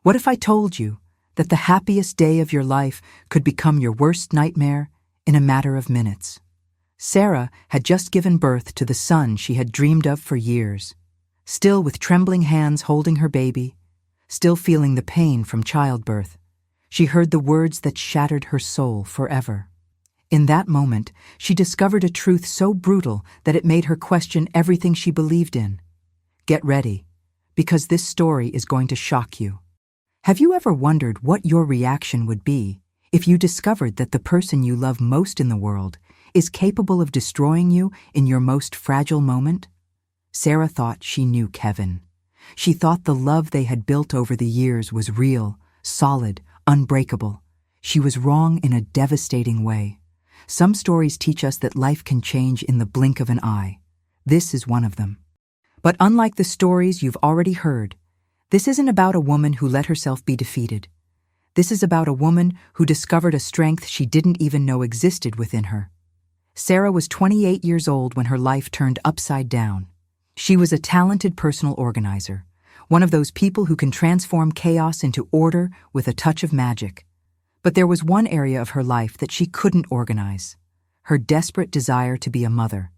What if I told you that the happiest day of your life could become your worst nightmare in a matter of minutes? Sarah had just given birth to the son she had dreamed of for years, still with trembling hands holding her baby, still feeling the pain from childbirth. She heard the words that shattered her soul forever. In that moment, she discovered a truth so brutal that it made her question everything she believed in. Get ready, because this story is going to shock you. Have you ever wondered what your reaction would be if you discovered that the person you love most in the world is capable of destroying you in your most fragile moment? Sarah thought she knew Kevin. She thought the love they had built over the years was real, solid, unbreakable. She was wrong in a devastating way. Some stories teach us that life can change in the blink of an eye. This is one of them. But unlike the stories you've already heard, this isn't about a woman who let herself be defeated. This is about a woman who discovered a strength she didn't even know existed within her. Sarah was 28 years old when her life turned upside down. She was a talented personal organizer, one of those people who can transform chaos into order with a touch of magic. But there was one area of her life that she couldn't organize: her desperate desire to be a mother.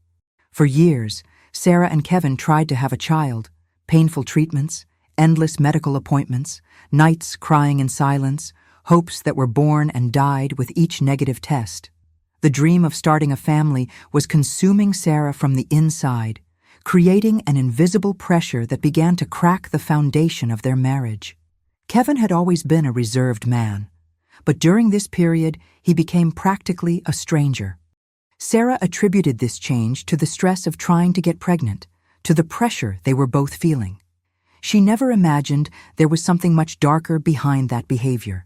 For years, Sarah and Kevin tried to have a child. Painful treatments, endless medical appointments, nights crying in silence, hopes that were born and died with each negative test. The dream of starting a family was consuming Sarah from the inside, creating an invisible pressure that began to crack the foundation of their marriage. Kevin had always been a reserved man, but during this period, he became practically a stranger. Sarah attributed this change to the stress of trying to get pregnant, to the pressure they were both feeling. She never imagined there was something much darker behind that behavior.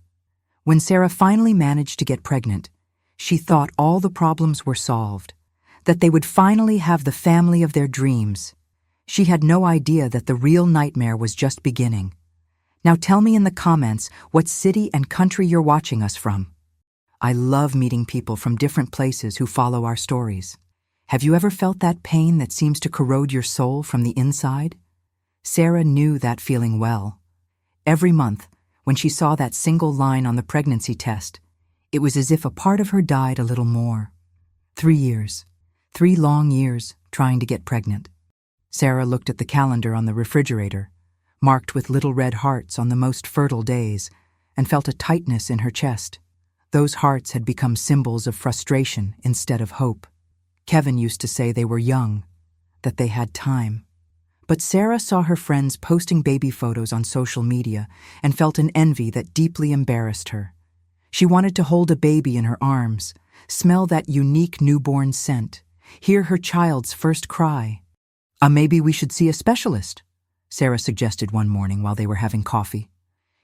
When Sarah finally managed to get pregnant, she thought all the problems were solved, that they would finally have the family of their dreams. She had no idea that the real nightmare was just beginning. Now tell me in the comments what city and country you're watching us from. I love meeting people from different places who follow our stories. Have you ever felt that pain that seems to corrode your soul from the inside? Sarah knew that feeling well. Every month, when she saw that single line on the pregnancy test, it was as if a part of her died a little more. 3 years. 3 long years trying to get pregnant. Sarah looked at the calendar on the refrigerator, marked with little red hearts on the most fertile days, and felt a tightness in her chest. Those hearts had become symbols of frustration instead of hope. Kevin used to say they were young, that they had time. But Sarah saw her friends posting baby photos on social media and felt an envy that deeply embarrassed her. She wanted to hold a baby in her arms, smell that unique newborn scent, hear her child's first cry. Maybe we should see a specialist," Sarah suggested one morning while they were having coffee.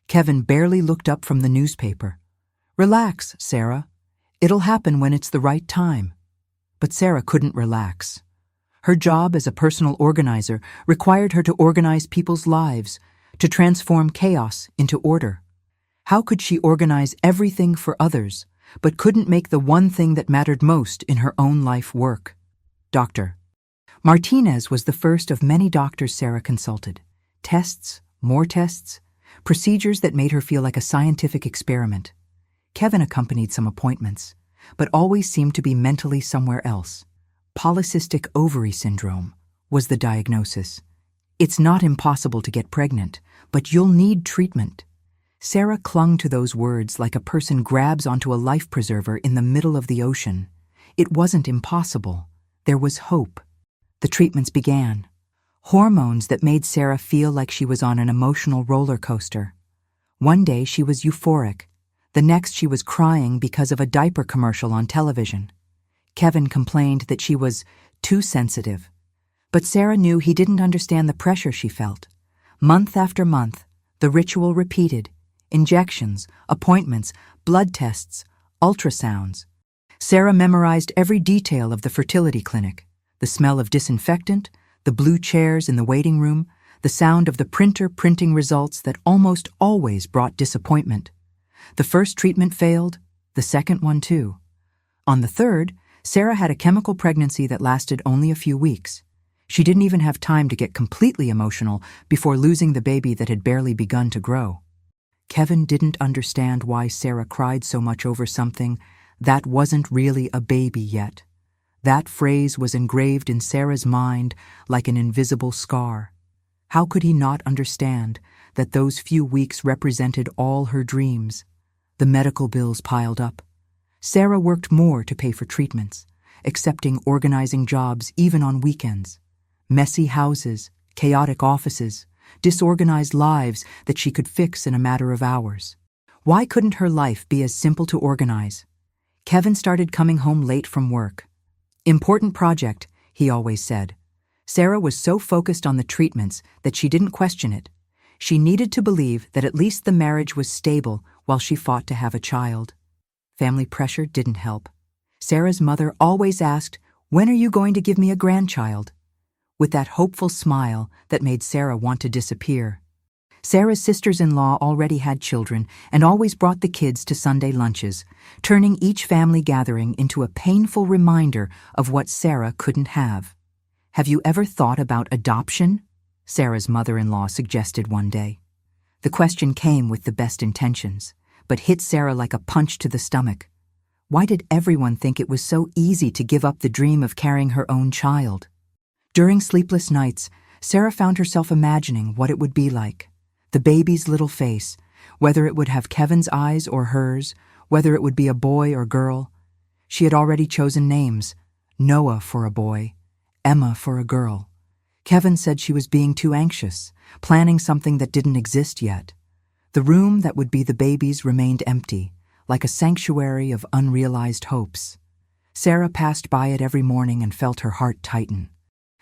Kevin barely looked up from the newspaper. "Relax, Sarah. It'll happen when it's the right time." But Sarah couldn't relax. Her job as a personal organizer required her to organize people's lives, to transform chaos into order. How could she organize everything for others, but couldn't make the one thing that mattered most in her own life work? Dr. Martinez was the first of many doctors Sarah consulted. Tests, more tests, procedures that made her feel like a scientific experiment. Kevin accompanied some appointments, but always seemed to be mentally somewhere else. Polycystic ovary syndrome was the diagnosis. It's not impossible to get pregnant, but you'll need treatment. Sarah clung to those words like a person grabs onto a life preserver in the middle of the ocean. It wasn't impossible. There was hope. The treatments began. Hormones that made Sarah feel like she was on an emotional roller coaster. One day she was euphoric. The next she was crying because of a diaper commercial on television. Kevin complained that she was too sensitive. But Sarah knew he didn't understand the pressure she felt. Month after month, the ritual repeated. Injections, appointments, blood tests, ultrasounds. Sarah memorized every detail of the fertility clinic. The smell of disinfectant, the blue chairs in the waiting room, the sound of the printer printing results that almost always brought disappointment. The first treatment failed, the second one too. On the third, Sarah had a chemical pregnancy that lasted only a few weeks. She didn't even have time to get completely emotional before losing the baby that had barely begun to grow. Kevin didn't understand why Sarah cried so much over something that wasn't really a baby yet. That phrase was engraved in Sarah's mind like an invisible scar. How could he not understand that those few weeks represented all her dreams? The medical bills piled up. Sarah worked more to pay for treatments, accepting organizing jobs even on weekends. Messy houses, chaotic offices, disorganized lives that she could fix in a matter of hours. Why couldn't her life be as simple to organize? Kevin started coming home late from work. "Important project," he always said. Sarah was so focused on the treatments that she didn't question it. She needed to believe that at least the marriage was stable while she fought to have a child. Family pressure didn't help. Sarah's mother always asked, "When are you going to give me a grandchild?" with that hopeful smile that made Sarah want to disappear. Sarah's sisters-in-law already had children and always brought the kids to Sunday lunches, turning each family gathering into a painful reminder of what Sarah couldn't have. "Have you ever thought about adoption?" Sarah's mother-in-law suggested one day. The question came with the best intentions, but hit Sarah like a punch to the stomach. Why did everyone think it was so easy to give up the dream of carrying her own child? During sleepless nights, Sarah found herself imagining what it would be like. The baby's little face, whether it would have Kevin's eyes or hers, whether it would be a boy or girl. She had already chosen names: Noah for a boy, Emma for a girl. Kevin said she was being too anxious, planning something that didn't exist yet. The room that would be the baby's remained empty, like a sanctuary of unrealized hopes. Sarah passed by it every morning and felt her heart tighten.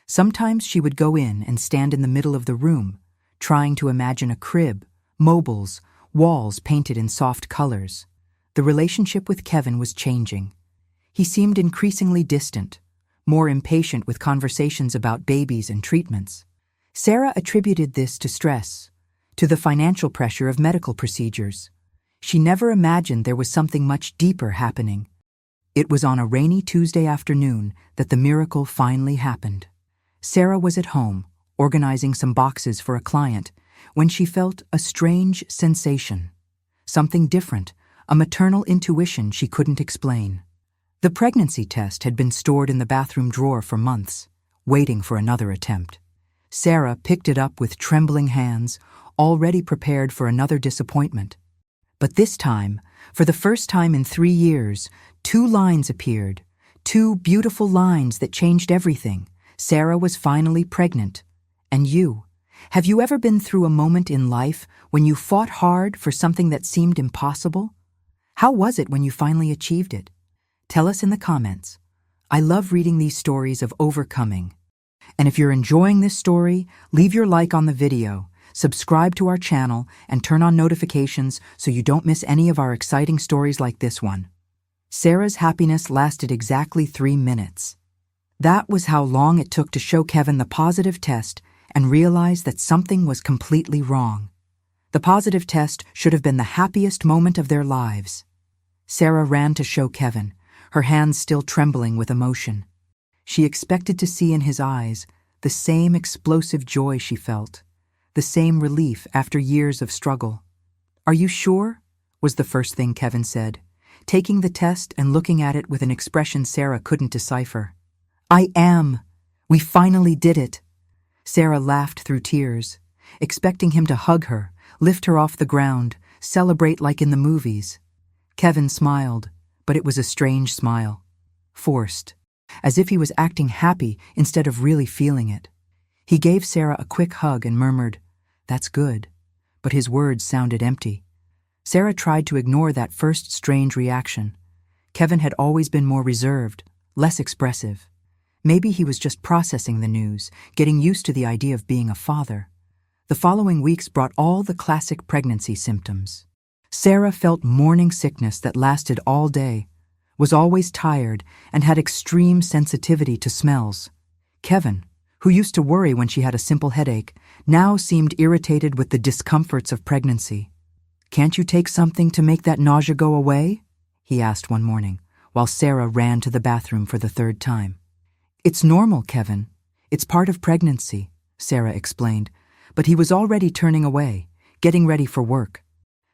Sometimes she would go in and stand in the middle of the room, trying to imagine a crib, mobiles, walls painted in soft colors. The relationship with Kevin was changing. He seemed increasingly distant, more impatient with conversations about babies and treatments. Sarah attributed this to stress, to the financial pressure of medical procedures. She never imagined there was something much deeper happening. It was on a rainy Tuesday afternoon that the miracle finally happened. Sarah was at home, organizing some boxes for a client, when she felt a strange sensation. Something different, a maternal intuition she couldn't explain. The pregnancy test had been stored in the bathroom drawer for months, waiting for another attempt. Sarah picked it up with trembling hands, already prepared for another disappointment. But this time, for the first time in 3 years, 2 lines appeared, 2 beautiful lines that changed everything. Sarah was finally pregnant. And you? Have you ever been through a moment in life when you fought hard for something that seemed impossible? How was it when you finally achieved it? Tell us in the comments. I love reading these stories of overcoming. And if you're enjoying this story, leave your like on the video, subscribe to our channel, and turn on notifications so you don't miss any of our exciting stories like this one. Sarah's happiness lasted exactly 3 minutes. That was how long it took to show Kevin the positive test and realize that something was completely wrong. The positive test should have been the happiest moment of their lives. Sarah ran to show Kevin, her hands still trembling with emotion. She expected to see in his eyes the same explosive joy she felt, the same relief after years of struggle. "Are you sure?" was the first thing Kevin said, taking the test and looking at it with an expression Sarah couldn't decipher. "I am. We finally did it." Sarah laughed through tears, expecting him to hug her, lift her off the ground, celebrate like in the movies. Kevin smiled, but it was a strange smile. Forced, as if he was acting happy instead of really feeling it. He gave Sarah a quick hug and murmured, "That's good," but his words sounded empty. Sarah tried to ignore that first strange reaction. Kevin had always been more reserved, less expressive. Maybe he was just processing the news, getting used to the idea of being a father. The following weeks brought all the classic pregnancy symptoms. Sarah felt morning sickness that lasted all day, was always tired, and had extreme sensitivity to smells. Kevin, who used to worry when she had a simple headache, now seemed irritated with the discomforts of pregnancy. "Can't you take something to make that nausea go away?" he asked one morning, while Sarah ran to the bathroom for the 3rd time. "It's normal, Kevin. It's part of pregnancy," Sarah explained, but he was already turning away, getting ready for work.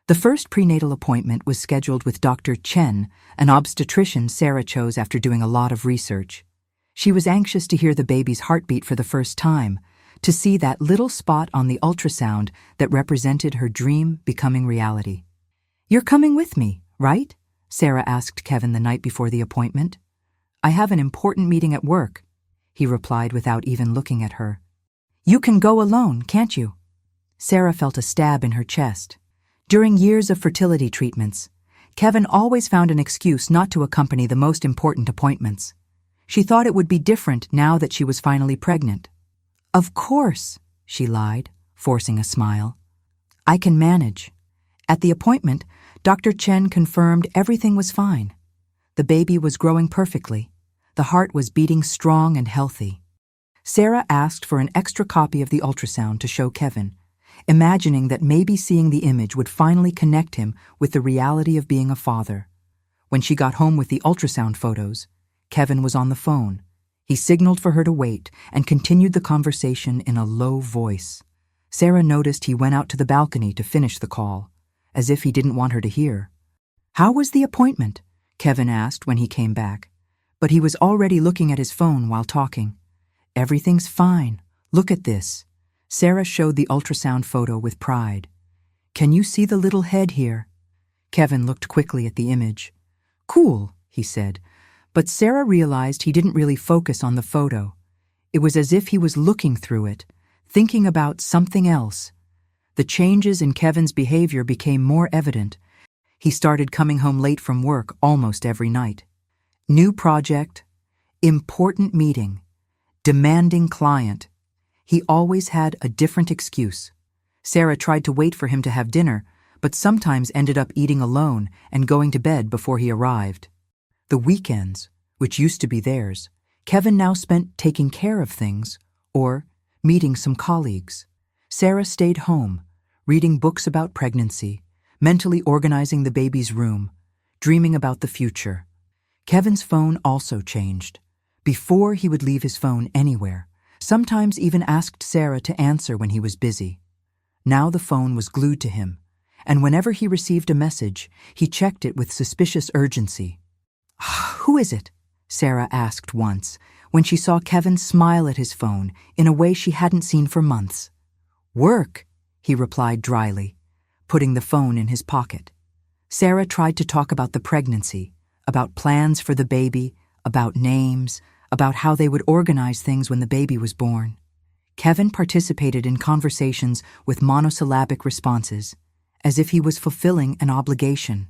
The first prenatal appointment was scheduled with Dr. Chen, an obstetrician Sarah chose after doing a lot of research. She was anxious to hear the baby's heartbeat for the first time, to see that little spot on the ultrasound that represented her dream becoming reality. "You're coming with me, right?" Sarah asked Kevin the night before the appointment. "I have an important meeting at work," he replied without even looking at her. "You can go alone, can't you?" Sarah felt a stab in her chest. During years of fertility treatments, Kevin always found an excuse not to accompany the most important appointments. She thought it would be different now that she was finally pregnant. "Of course," she lied, forcing a smile. "I can manage." At the appointment, Dr. Chen confirmed everything was fine. The baby was growing perfectly. The heart was beating strong and healthy. Sarah asked for an extra copy of the ultrasound to show Kevin, imagining that maybe seeing the image would finally connect him with the reality of being a father. When she got home with the ultrasound photos, Kevin was on the phone. He signaled for her to wait and continued the conversation in a low voice. Sarah noticed he went out to the balcony to finish the call, as if he didn't want her to hear. "How was the appointment?" Kevin asked when he came back, but he was already looking at his phone while talking. "Everything's fine. Look at this." Sarah showed the ultrasound photo with pride. "Can you see the little head here?" Kevin looked quickly at the image. "Cool," he said, but Sarah realized he didn't really focus on the photo. It was as if he was looking through it, thinking about something else. The changes in Kevin's behavior became more evident. He started coming home late from work almost every night. New project, important meeting, demanding client. He always had a different excuse. Sarah tried to wait for him to have dinner, but sometimes ended up eating alone and going to bed before he arrived. The weekends, which used to be theirs, Kevin now spent taking care of things or meeting some colleagues. Sarah stayed home, reading books about pregnancy, mentally organizing the baby's room, dreaming about the future. Kevin's phone also changed. Before, he would leave his phone anywhere, sometimes even asked Sarah to answer when he was busy. Now the phone was glued to him, and whenever he received a message, he checked it with suspicious urgency. "Who is it?" Sarah asked once, when she saw Kevin smile at his phone in a way she hadn't seen for months. "Work," he replied dryly, putting the phone in his pocket. Sarah tried to talk about the pregnancy, about plans for the baby, about names, about how they would organize things when the baby was born. Kevin participated in conversations with monosyllabic responses, as if he was fulfilling an obligation.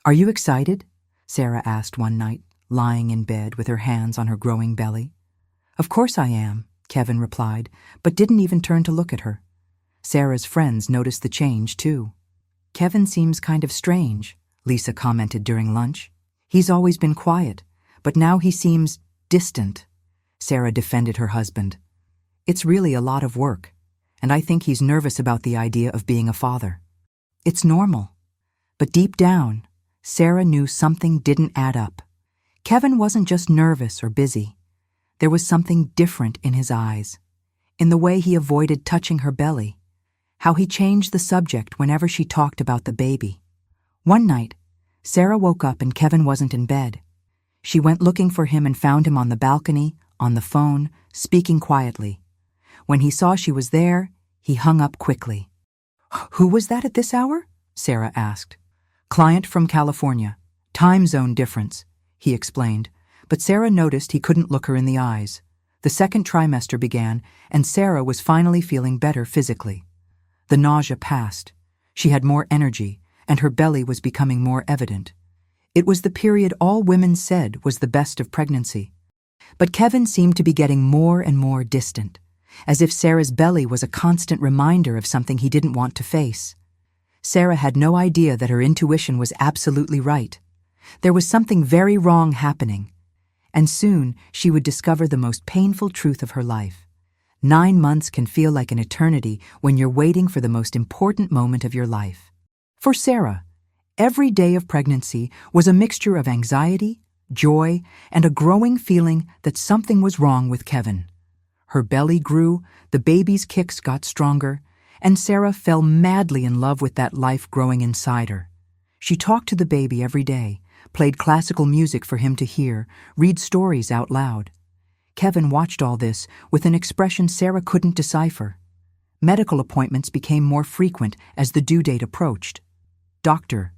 "Are you excited?" Sarah asked one night, lying in bed with her hands on her growing belly. "Of course I am," Kevin replied, but didn't even turn to look at her. Sarah's friends noticed the change, too. "Kevin seems kind of strange," Lisa commented during lunch. "He's always been quiet, but now he seems distant." Sarah defended her husband. "It's really a lot of work, and I think he's nervous about the idea of being a father. It's normal." But deep down, Sarah knew something didn't add up. Kevin wasn't just nervous or busy. There was something different in his eyes, in the way he avoided touching her belly, how he changed the subject whenever she talked about the baby. One night, Sarah woke up and Kevin wasn't in bed. She went looking for him and found him on the balcony, on the phone, speaking quietly. When he saw she was there, he hung up quickly. "Who was that at this hour?" Sarah asked. "Client from California. Time zone difference," he explained, but Sarah noticed he couldn't look her in the eyes. The second trimester began, and Sarah was finally feeling better physically. The nausea passed. She had more energy, and her belly was becoming more evident. It was the period all women said was the best of pregnancy. But Kevin seemed to be getting more and more distant, as if Sarah's belly was a constant reminder of something he didn't want to face. Sarah had no idea that her intuition was absolutely right. There was something very wrong happening, and soon she would discover the most painful truth of her life. 9 months can feel like an eternity when you're waiting for the most important moment of your life. For Sarah, every day of pregnancy was a mixture of anxiety, joy, and a growing feeling that something was wrong with Kevin. Her belly grew, the baby's kicks got stronger, and Sarah fell madly in love with that life growing inside her. She talked to the baby every day, played classical music for him to hear, read stories out loud. Kevin watched all this with an expression Sarah couldn't decipher. Medical appointments became more frequent as the due date approached. Dr.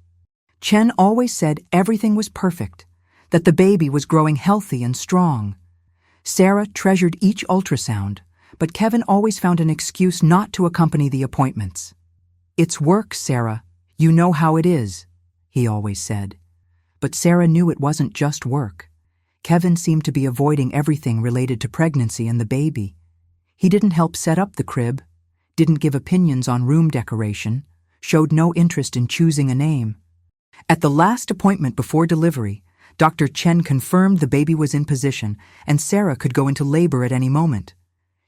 Chen always said everything was perfect, that the baby was growing healthy and strong. Sarah treasured each ultrasound, but Kevin always found an excuse not to accompany the appointments. "It's work, Sarah. You know how it is," he always said. But Sarah knew it wasn't just work. Kevin seemed to be avoiding everything related to pregnancy and the baby. He didn't help set up the crib, didn't give opinions on room decoration, showed no interest in choosing a name. At the last appointment before delivery, Dr. Chen confirmed the baby was in position and Sarah could go into labor at any moment.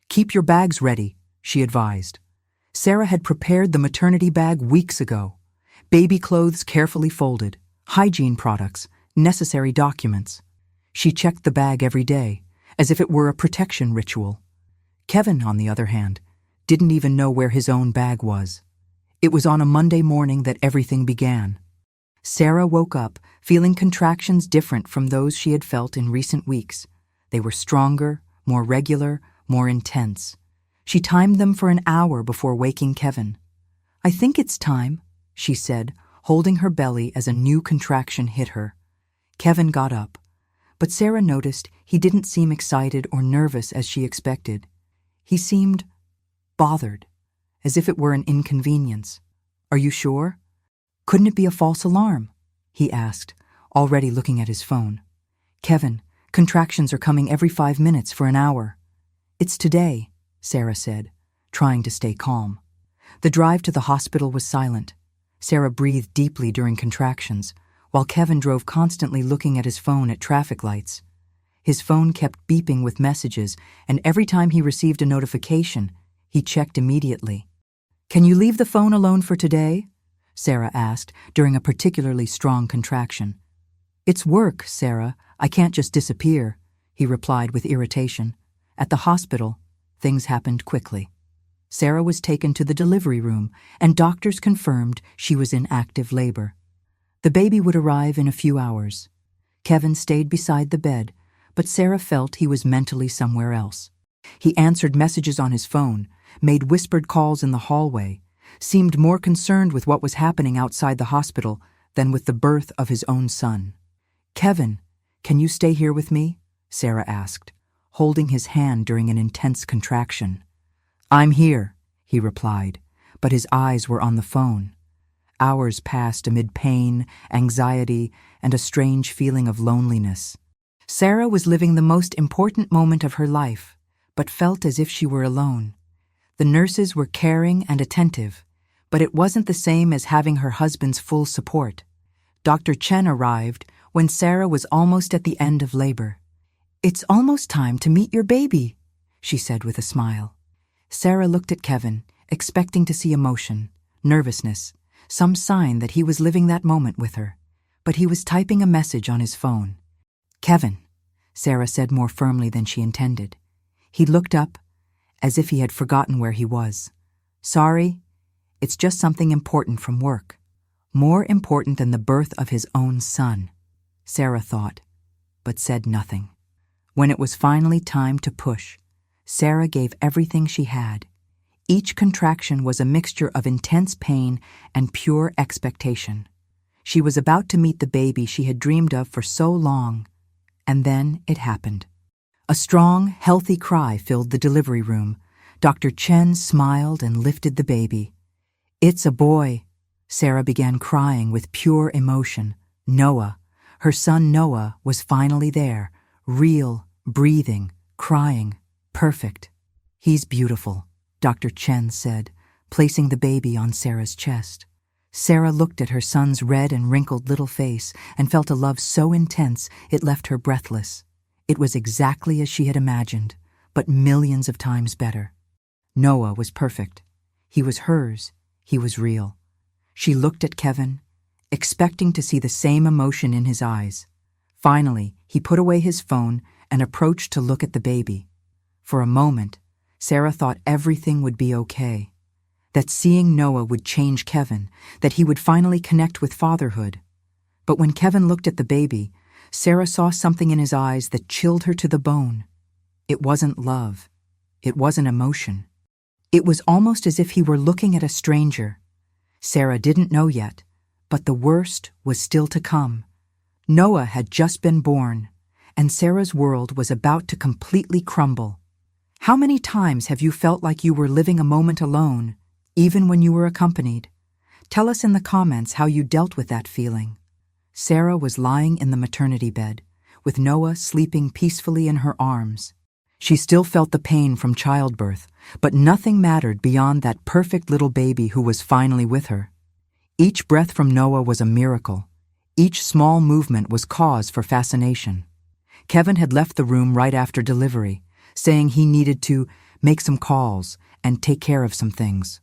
"Keep your bags ready," she advised. Sarah had prepared the maternity bag weeks ago. Baby clothes carefully folded, hygiene products, necessary documents. She checked the bag every day, as if it were a protection ritual. Kevin, on the other hand, didn't even know where his own bag was. It was on a Monday morning that everything began. Sarah woke up feeling contractions different from those she had felt in recent weeks. They were stronger, more regular, more intense. She timed them for an hour before waking Kevin. "I think it's time," she said, holding her belly as a new contraction hit her. Kevin got up, but Sarah noticed he didn't seem excited or nervous as she expected. He seemed bothered, as if it were an inconvenience. "Are you sure? Couldn't it be a false alarm?" he asked, already looking at his phone. "Kevin, contractions are coming every 5 minutes for an hour." "It's today," Sarah said, trying to stay calm. The drive to the hospital was silent. Sarah breathed deeply during contractions, while Kevin drove constantly looking at his phone at traffic lights. His phone kept beeping with messages, and every time he received a notification, he checked immediately. "Can you leave the phone alone for today?" Sarah asked during a particularly strong contraction. "It's work, Sarah. I can't just disappear," he replied with irritation. At the hospital, things happened quickly. Sarah was taken to the delivery room, and doctors confirmed she was in active labor. The baby would arrive in a few hours. Kevin stayed beside the bed, but Sarah felt he was mentally somewhere else. He answered messages on his phone, made whispered calls in the hallway, seemed more concerned with what was happening outside the hospital than with the birth of his own son. "Kevin, can you stay here with me?" Sarah asked, holding his hand during an intense contraction. "I'm here," he replied, but his eyes were on the phone. Hours passed amid pain, anxiety, and a strange feeling of loneliness. Sarah was living the most important moment of her life, but felt as if she were alone. The nurses were caring and attentive, but it wasn't the same as having her husband's full support. Dr. Chen arrived when Sarah was almost at the end of labor. "It's almost time to meet your baby," she said with a smile. Sarah looked at Kevin, expecting to see emotion, nervousness, some sign that he was living that moment with her, but he was typing a message on his phone. "Kevin," Sarah said more firmly than she intended. He looked up, as if he had forgotten where he was. "Sorry, it's just something important from work. More important than the birth of his own son," Sarah thought, but said nothing. When it was finally time to push, Sarah gave everything she had. Each contraction was a mixture of intense pain and pure expectation. She was about to meet the baby she had dreamed of for so long, and then it happened. A strong, healthy cry filled the delivery room. Dr. Chen smiled and lifted the baby. "It's a boy." Sarah began crying with pure emotion. Noah, her son Noah, was finally there, real, breathing, crying, perfect. "He's beautiful," Dr. Chen said, placing the baby on Sarah's chest. Sarah looked at her son's red and wrinkled little face and felt a love so intense it left her breathless. It was exactly as she had imagined, but millions of times better. Noah was perfect. He was hers. He was real. She looked at Kevin, expecting to see the same emotion in his eyes. Finally, he put away his phone and approached to look at the baby. For a moment, Sarah thought everything would be okay. that seeing Noah would change Kevin, that he would finally connect with fatherhood. But when Kevin looked at the baby, Sarah saw something in his eyes that chilled her to the bone. It wasn't love. It wasn't emotion. It was almost as if he were looking at a stranger. Sarah didn't know yet, but the worst was still to come. Noah had just been born, and Sarah's world was about to completely crumble. How many times have you felt like you were living a moment alone, even when you were accompanied? Tell us in the comments how you dealt with that feeling. Sarah was lying in the maternity bed, with Noah sleeping peacefully in her arms. She still felt the pain from childbirth, but nothing mattered beyond that perfect little baby who was finally with her. Each breath from Noah was a miracle. Each small movement was cause for fascination. Kevin had left the room right after delivery, saying he needed to make some calls and take care of some things.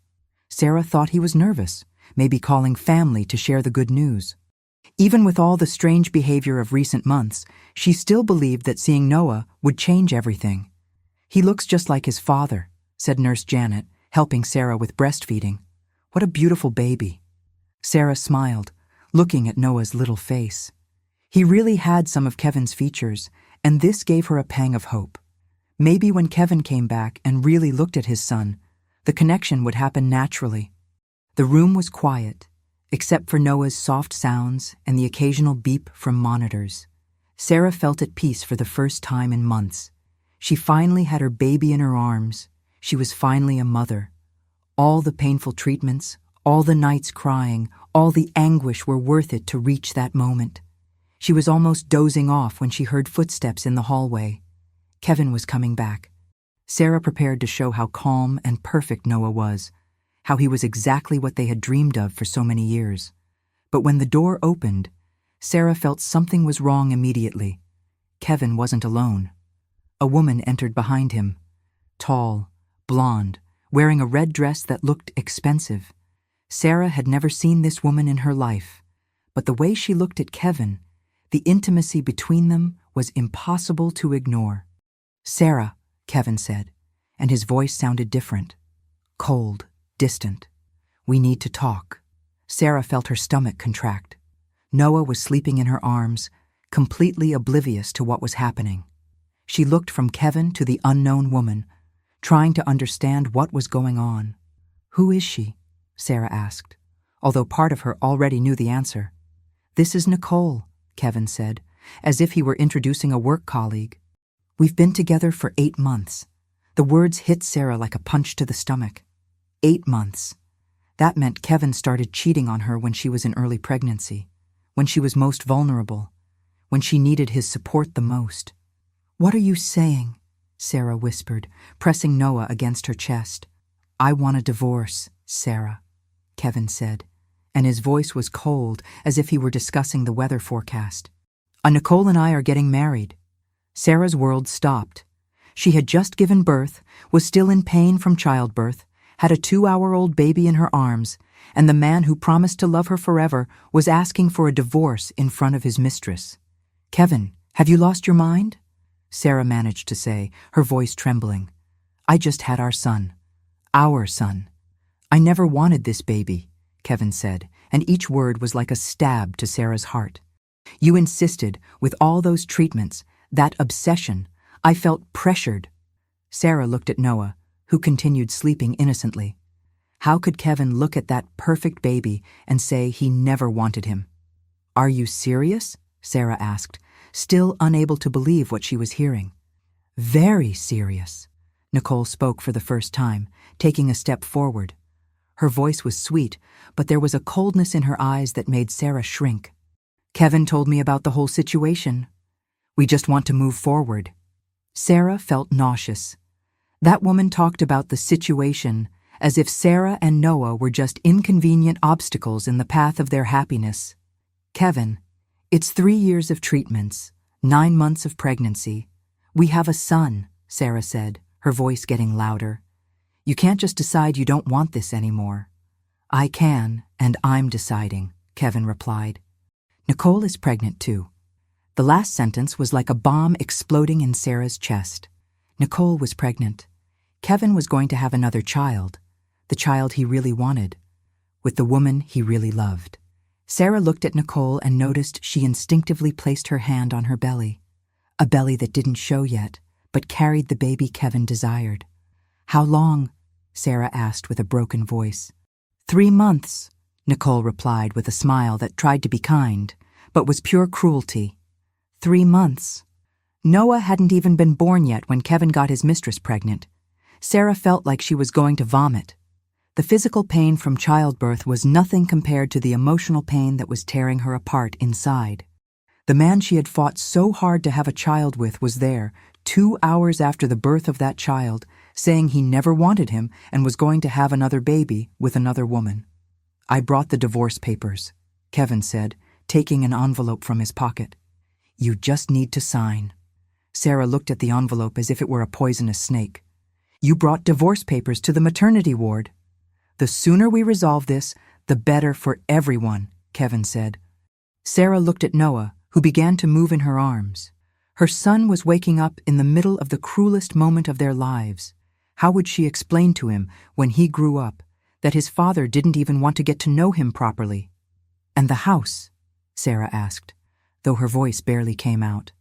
Sarah thought he was nervous, maybe calling family to share the good news. Even with all the strange behavior of recent months, she still believed that seeing Noah would change everything. "He looks just like his father," said Nurse Janet, helping Sarah with breastfeeding. "What a beautiful baby." Sarah smiled, looking at Noah's little face. He really had some of Kevin's features, and this gave her a pang of hope. Maybe when Kevin came back and really looked at his son, the connection would happen naturally. The room was quiet, except for Noah's soft sounds and the occasional beep from monitors. Sarah felt at peace for the first time in months. She finally had her baby in her arms. She was finally a mother. All the painful treatments, all the nights crying, all the anguish were worth it to reach that moment. She was almost dozing off when she heard footsteps in the hallway. Kevin was coming back. Sarah prepared to show how calm and perfect Noah was, how he was exactly what they had dreamed of for so many years. But when the door opened, Sarah felt something was wrong immediately. Kevin wasn't alone. A woman entered behind him, tall, blonde, wearing a red dress that looked expensive. Sarah had never seen this woman in her life, but the way she looked at Kevin, the intimacy between them, was impossible to ignore. "Sarah," Kevin said, and his voice sounded different. Cold, distant. "We need to talk." Sarah felt her stomach contract. Noah was sleeping in her arms, completely oblivious to what was happening. She looked from Kevin to the unknown woman, trying to understand what was going on. "Who is she?" Sarah asked, although part of her already knew the answer. "This is Nicole," Kevin said, as if he were introducing a work colleague. "We've been together for 8 months. The words hit Sarah like a punch to the stomach. 8 months. That meant Kevin started cheating on her when she was in early pregnancy, when she was most vulnerable, when she needed his support the most. "What are you saying?" Sarah whispered, pressing Noah against her chest. "I want a divorce, Sarah," Kevin said, and his voice was cold, as if he were discussing the weather forecast. "Nicole and I are getting married." Sarah's world stopped. She had just given birth, was still in pain from childbirth, had a 2-hour-old baby in her arms, and the man who promised to love her forever was asking for a divorce in front of his mistress. "Kevin, have you lost your mind?" Sarah managed to say, her voice trembling. "I just had our son. Our son. I never wanted this baby," Kevin said, and each word was like a stab to Sarah's heart. "You insisted, with all those treatments, that obsession. I felt pressured." Sarah looked at Noah, who continued sleeping innocently. How could Kevin look at that perfect baby and say he never wanted him? "Are you serious?" Sarah asked, still unable to believe what she was hearing. "Very serious." Nicole spoke for the first time, taking a step forward. Her voice was sweet, but there was a coldness in her eyes that made Sarah shrink. "Kevin told me about the whole situation. We just want to move forward." Sarah felt nauseous. That woman talked about the situation as if Sarah and Noah were just inconvenient obstacles in the path of their happiness. "Kevin, it's 3 years of treatments, 9 months of pregnancy. We have a son," Sarah said, her voice getting louder. "You can't just decide you don't want this anymore." "I can, and I'm deciding," Kevin replied. "Nicole is pregnant too." The last sentence was like a bomb exploding in Sarah's chest. Nicole was pregnant. Kevin was going to have another child. the child he really wanted, with the woman he really loved. Sarah looked at Nicole and noticed she instinctively placed her hand on her belly, a belly that didn't show yet, but carried the baby Kevin desired. "How long?" Sarah asked with a broken voice. 3 months, Nicole replied with a smile that tried to be kind, but was pure cruelty. 3 months. Noah hadn't even been born yet when Kevin got his mistress pregnant. Sarah felt like she was going to vomit. The physical pain from childbirth was nothing compared to the emotional pain that was tearing her apart inside. The man she had fought so hard to have a child with was there, 2 hours after the birth of that child, saying he never wanted him and was going to have another baby with another woman. "I brought the divorce papers," Kevin said, taking an envelope from his pocket. "You just need to sign." Sarah looked at the envelope as if it were a poisonous snake. "You brought divorce papers to the maternity ward." "The sooner we resolve this, the better for everyone," Kevin said. Sarah looked at Noah, who began to move in her arms. Her son was waking up in the middle of the cruelest moment of their lives. How would she explain to him, when he grew up, that his father didn't even want to get to know him properly? "And the house?" Sarah asked, though her voice barely came out.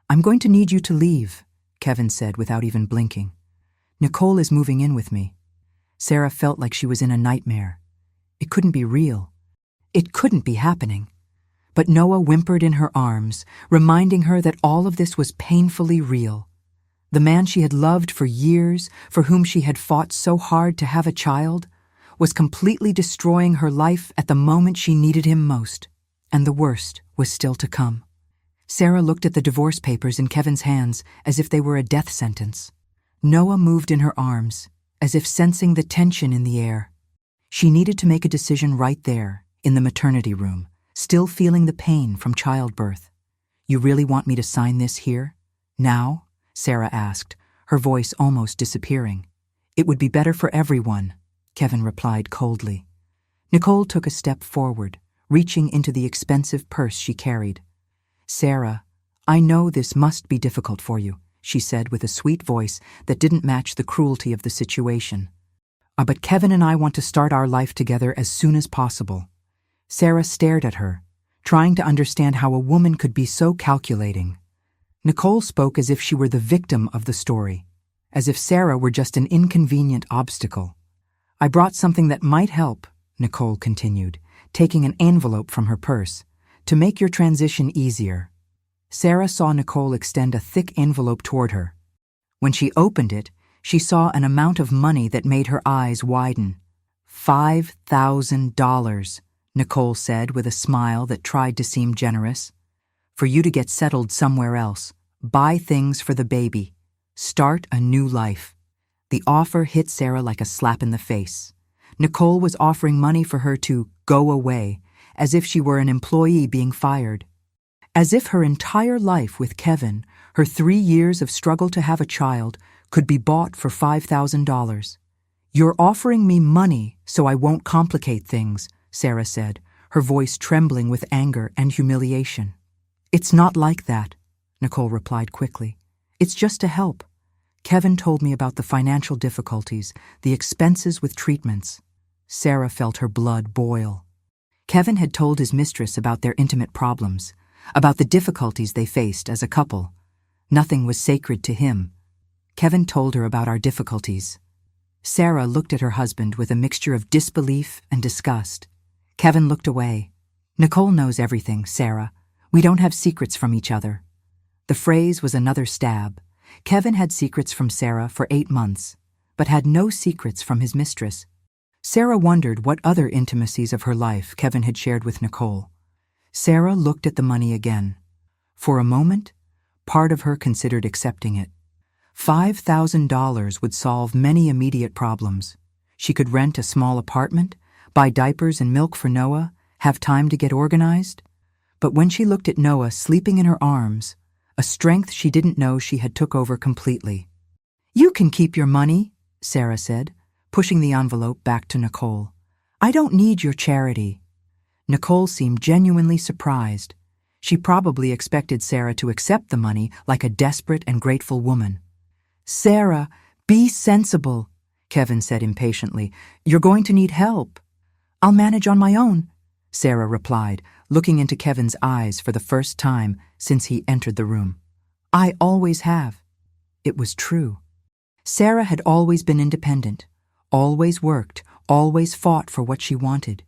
"I'm going to need you to leave," Kevin said without even blinking. "Nicole is moving in with me." Sarah felt like she was in a nightmare. It couldn't be real. It couldn't be happening. But Noah whimpered in her arms, reminding her that all of this was painfully real. The man she had loved for years, for whom she had fought so hard to have a child, was completely destroying her life at the moment she needed him most, and the worst was still to come. Sarah looked at the divorce papers in Kevin's hands as if they were a death sentence. Noah moved in her arms, as if sensing the tension in the air. She needed to make a decision right there, in the maternity room, still feeling the pain from childbirth. "You really want me to sign this here? Now?" Sarah asked, her voice almost disappearing. "It would be better for everyone," Kevin replied coldly. Nicole took a step forward, reaching into the expensive purse she carried. "Sarah, I know this must be difficult for you," she said with a sweet voice that didn't match the cruelty of the situation. But Kevin and I want to start our life together as soon as possible." Sarah stared at her, trying to understand how a woman could be so calculating. Nicole spoke as if she were the victim of the story, as if Sarah were just an inconvenient obstacle. "I brought something that might help," Nicole continued, taking an envelope from her purse, "to make your transition easier." Sarah saw Nicole extend a thick envelope toward her. When she opened it, she saw an amount of money that made her eyes widen. $5,000, Nicole said with a smile that tried to seem generous. "For you to get settled somewhere else, buy things for the baby, start a new life." The offer hit Sarah like a slap in the face. Nicole was offering money for her to go away, as if she were an employee being fired. As if her entire life with Kevin, her 3 years of struggle to have a child, could be bought for $5,000. "You're offering me money so I won't complicate things," Sarah said, her voice trembling with anger and humiliation. "It's not like that," Nicole replied quickly. "It's just to help. Kevin told me about the financial difficulties, the expenses with treatments." Sarah felt her blood boil. Kevin had told his mistress about their intimate problems, about the difficulties they faced as a couple. Nothing was sacred to him. Kevin told her about our difficulties. Sarah looked at her husband with a mixture of disbelief and disgust. Kevin looked away. "Nicole knows everything, Sarah. We don't have secrets from each other." The phrase was another stab. Kevin had secrets from Sarah for 8 months, but had no secrets from his mistress. Sarah wondered what other intimacies of her life Kevin had shared with Nicole. Sarah looked at the money again. For a moment, part of her considered accepting it. $5,000 would solve many immediate problems. She could rent a small apartment, buy diapers and milk for Noah, have time to get organized. But when she looked at Noah sleeping in her arms, a strength she didn't know she had took over completely. "You can keep your money," Sarah said, pushing the envelope back to Nicole. "I don't need your charity." Nicole seemed genuinely surprised. She probably expected Sarah to accept the money like a desperate and grateful woman. "Sarah, be sensible," Kevin said impatiently. "You're going to need help." "I'll manage on my own," Sarah replied, looking into Kevin's eyes for the first time since he entered the room. "I always have." It was true. Sarah had always been independent, always worked, always fought for what she wanted.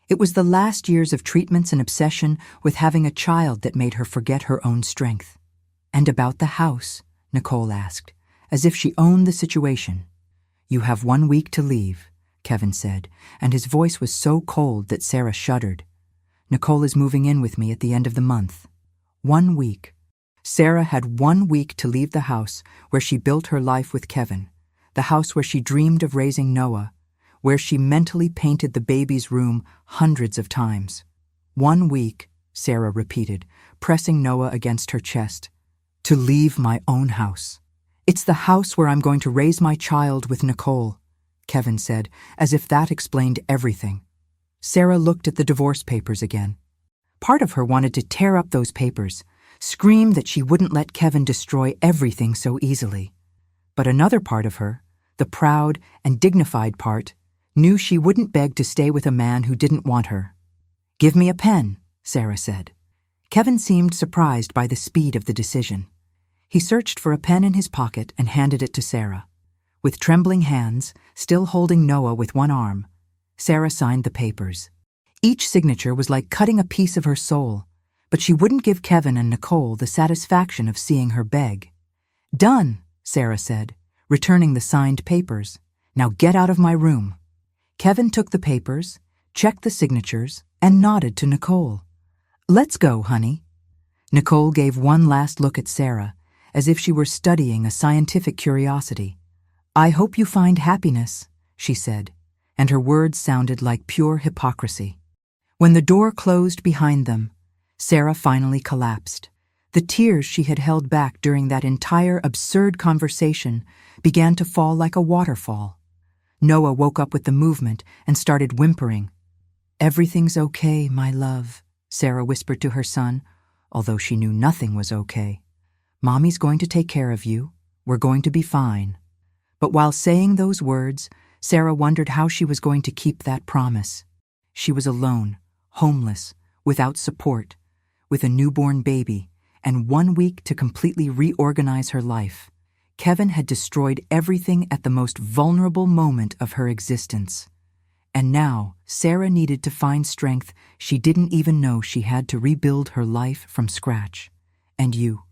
It was the last years of treatments and obsession with having a child that made her forget her own strength. "And about the house?" Nicole asked, as if she owned the situation. "You have 1 week to leave," Kevin said, and his voice was so cold that Sarah shuddered. "Nicole is moving in with me at the end of the month." 1 week. Sarah had 1 week to leave the house where she built her life with Kevin, the house where she dreamed of raising Noah, where she mentally painted the baby's room hundreds of times. 1 week, Sarah repeated, pressing Noah against her chest. "To leave my own house. It's the house where I'm going to raise my child with Nicole," Kevin said, as if that explained everything. Sarah looked at the divorce papers again. Part of her wanted to tear up those papers, scream that she wouldn't let Kevin destroy everything so easily. But another part of her, the proud and dignified part, knew she wouldn't beg to stay with a man who didn't want her. "Give me a pen," Sarah said. Kevin seemed surprised by the speed of the decision. He searched for a pen in his pocket and handed it to Sarah. With trembling hands, still holding Noah with one arm, Sarah signed the papers. Each signature was like cutting a piece of her soul, but she wouldn't give Kevin and Nicole the satisfaction of seeing her beg. "Done," Sarah said, returning the signed papers. "Now get out of my room." Kevin took the papers, checked the signatures, and nodded to Nicole. "Let's go, honey." Nicole gave one last look at Sarah, as if she were studying a scientific curiosity. "I hope you find happiness," she said, and her words sounded like pure hypocrisy. When the door closed behind them, Sarah finally collapsed. The tears she had held back during that entire absurd conversation began to fall like a waterfall. Noah woke up with the movement and started whimpering. "Everything's okay, my love," Sarah whispered to her son, although she knew nothing was okay. "Mommy's going to take care of you. We're going to be fine." But while saying those words, Sarah wondered how she was going to keep that promise. She was alone, homeless, without support, with a newborn baby, and 1 week to completely reorganize her life. Kevin had destroyed everything at the most vulnerable moment of her existence. And now, Sarah needed to find strength she didn't even know she had to rebuild her life from scratch. And you?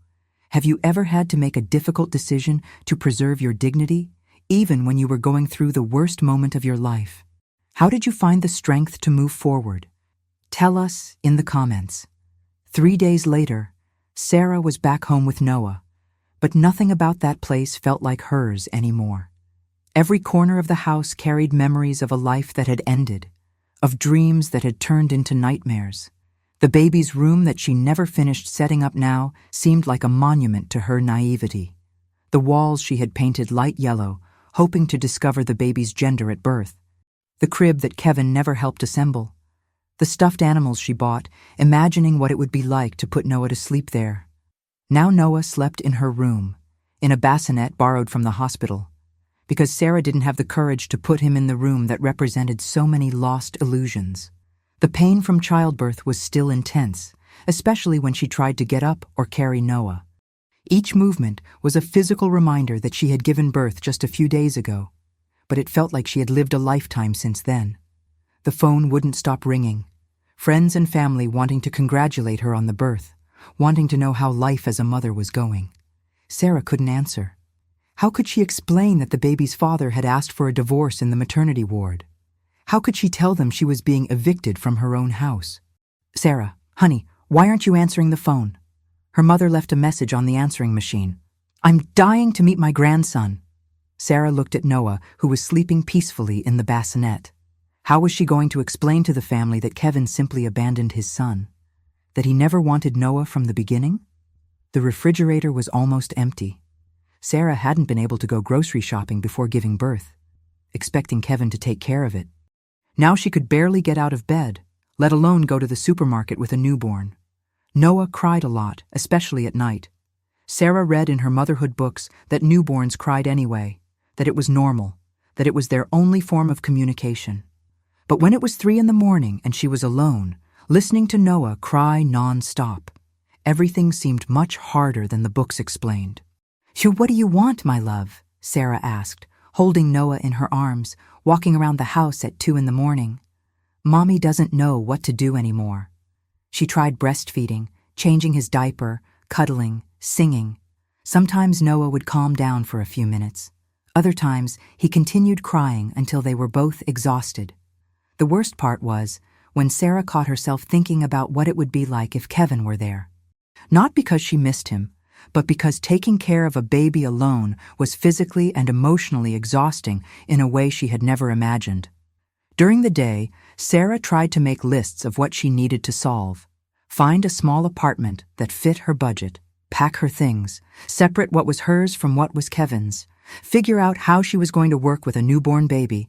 Have you ever had to make a difficult decision to preserve your dignity, even when you were going through the worst moment of your life? How did you find the strength to move forward? Tell us in the comments. 3 days later, Sarah was back home with Noah, but nothing about that place felt like hers anymore. Every corner of the house carried memories of a life that had ended, of dreams that had turned into nightmares. The baby's room that she never finished setting up now seemed like a monument to her naivety. The walls she had painted light yellow, hoping to discover the baby's gender at birth. The crib that Kevin never helped assemble. The stuffed animals she bought, imagining what it would be like to put Noah to sleep there. Now Noah slept in her room, in a bassinet borrowed from the hospital, because Sarah didn't have the courage to put him in the room that represented so many lost illusions. The pain from childbirth was still intense, especially when she tried to get up or carry Noah. Each movement was a physical reminder that she had given birth just a few days ago, but it felt like she had lived a lifetime since then. The phone wouldn't stop ringing, friends and family wanting to congratulate her on the birth, wanting to know how life as a mother was going. Sarah couldn't answer. How could she explain that the baby's father had asked for a divorce in the maternity ward? How could she tell them she was being evicted from her own house? "Sarah, honey, why aren't you answering the phone?" Her mother left a message on the answering machine. "I'm dying to meet my grandson." Sarah looked at Noah, who was sleeping peacefully in the bassinet. How was she going to explain to the family that Kevin simply abandoned his son? That he never wanted Noah from the beginning? The refrigerator was almost empty. Sarah hadn't been able to go grocery shopping before giving birth, expecting Kevin to take care of it. Now she could barely get out of bed, let alone go to the supermarket with a newborn. Noah cried a lot, especially at night. Sarah read in her motherhood books that newborns cried anyway, that it was normal, that it was their only form of communication. But when it was 3 in the morning and she was alone, listening to Noah cry non-stop, everything seemed much harder than the books explained. What do you want, my love?" Sarah asked, holding Noah in her arms, walking around the house at 2 in the morning. Mommy doesn't know what to do anymore. She tried breastfeeding, changing his diaper, cuddling, singing. Sometimes Noah would calm down for a few minutes. Other times, he continued crying until they were both exhausted. The worst part was when Sarah caught herself thinking about what it would be like if Kevin were there. Not because she missed him, but because taking care of a baby alone was physically and emotionally exhausting in a way she had never imagined. During the day, Sarah tried to make lists of what she needed to solve. Find a small apartment that fit her budget, pack her things, separate what was hers from what was Kevin's, figure out how she was going to work with a newborn baby.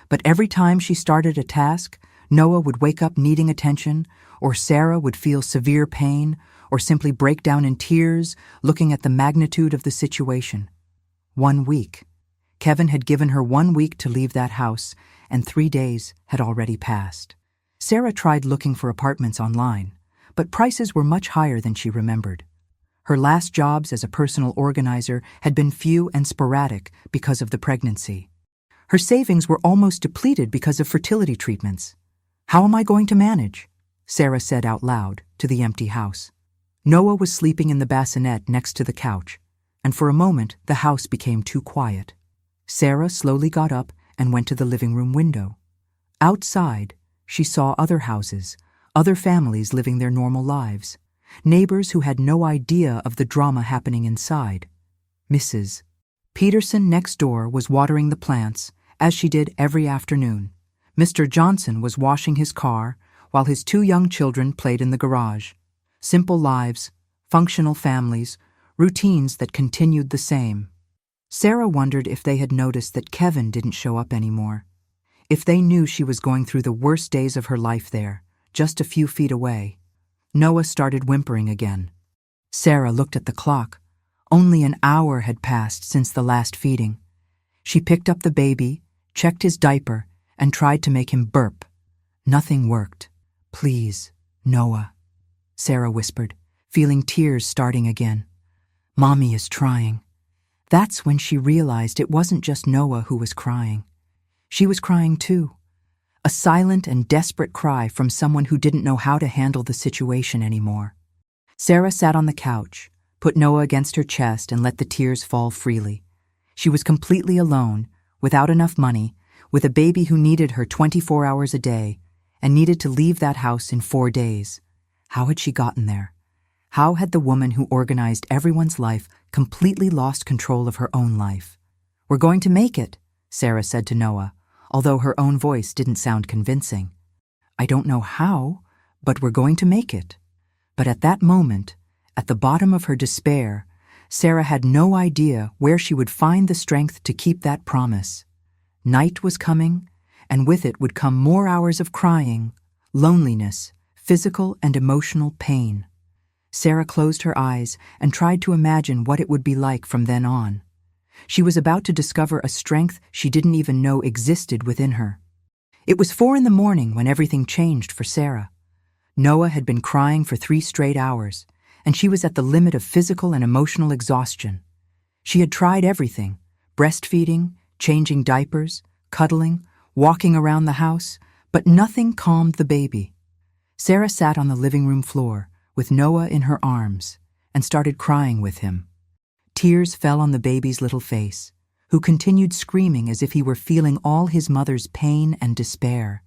But every time she started a task, Noah would wake up needing attention, or Sarah would feel severe pain, or simply break down in tears, looking at the magnitude of the situation. 1 week. Kevin had given her 1 week to leave that house, and 3 days had already passed. Sarah tried looking for apartments online, but prices were much higher than she remembered. Her last jobs as a personal organizer had been few and sporadic because of the pregnancy. Her savings were almost depleted because of fertility treatments. "How am I going to manage?" Sarah said out loud to the empty house. Noah was sleeping in the bassinet next to the couch, and for a moment the house became too quiet. Sarah slowly got up and went to the living room window. Outside, she saw other houses, other families living their normal lives, neighbors who had no idea of the drama happening inside. Mrs. Peterson next door was watering the plants, as she did every afternoon. Mr. Johnson was washing his car, while his 2 young children played in the garage. Simple lives, functional families, routines that continued the same. Sarah wondered if they had noticed that Kevin didn't show up anymore. If they knew she was going through the worst days of her life there, just a few feet away. Noah started whimpering again. Sarah looked at the clock. Only an hour had passed since the last feeding. She picked up the baby, checked his diaper, and tried to make him burp. Nothing worked. "Please, Noah," Sarah whispered, feeling tears starting again. "Mommy is trying." That's when she realized it wasn't just Noah who was crying. She was crying too. A silent and desperate cry from someone who didn't know how to handle the situation anymore. Sarah sat on the couch, put Noah against her chest, and let the tears fall freely. She was completely alone, without enough money, with a baby who needed her 24 hours a day, and needed to leave that house in 4 days. How had she gotten there? How had the woman who organized everyone's life completely lost control of her own life? "We're going to make it," Sarah said to Noah, although her own voice didn't sound convincing. "I don't know how, but we're going to make it." But at that moment, at the bottom of her despair, Sarah had no idea where she would find the strength to keep that promise. Night was coming, and with it would come more hours of crying, loneliness, physical and emotional pain. Sarah closed her eyes and tried to imagine what it would be like from then on. She was about to discover a strength she didn't even know existed within her. It was 4 in the morning when everything changed for Sarah. Noah had been crying for 3 straight hours, and she was at the limit of physical and emotional exhaustion. She had tried everything: breastfeeding, changing diapers, cuddling, walking around the house, but nothing calmed the baby. Sarah sat on the living room floor, with Noah in her arms, and started crying with him. Tears fell on the baby's little face, who continued screaming as if he were feeling all his mother's pain and despair.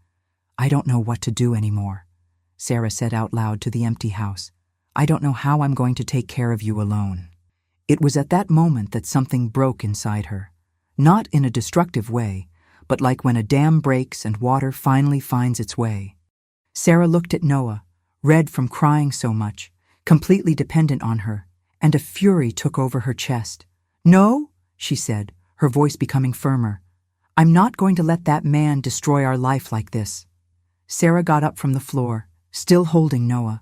"I don't know what to do anymore," Sarah said out loud to the empty house. "I don't know how I'm going to take care of you alone." It was at that moment that something broke inside her. Not in a destructive way, but like when a dam breaks and water finally finds its way. Sarah looked at Noah, red from crying so much, completely dependent on her, and a fury took over her chest. "No," she said, her voice becoming firmer. "I'm not going to let that man destroy our life like this." Sarah got up from the floor, still holding Noah.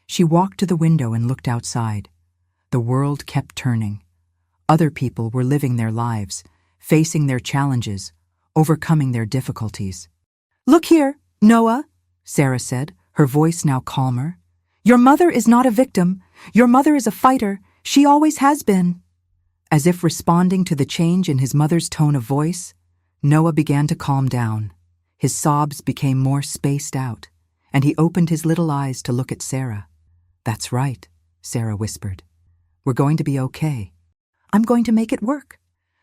She walked to the window and looked outside. The world kept turning. Other people were living their lives, facing their challenges, overcoming their difficulties. "Look here, Noah," Sarah said, her voice now calmer. "Your mother is not a victim. Your mother is a fighter. She always has been." As if responding to the change in his mother's tone of voice, Noah began to calm down. His sobs became more spaced out, and he opened his little eyes to look at Sarah. "That's right," Sarah whispered. "We're going to be okay. I'm going to make it work."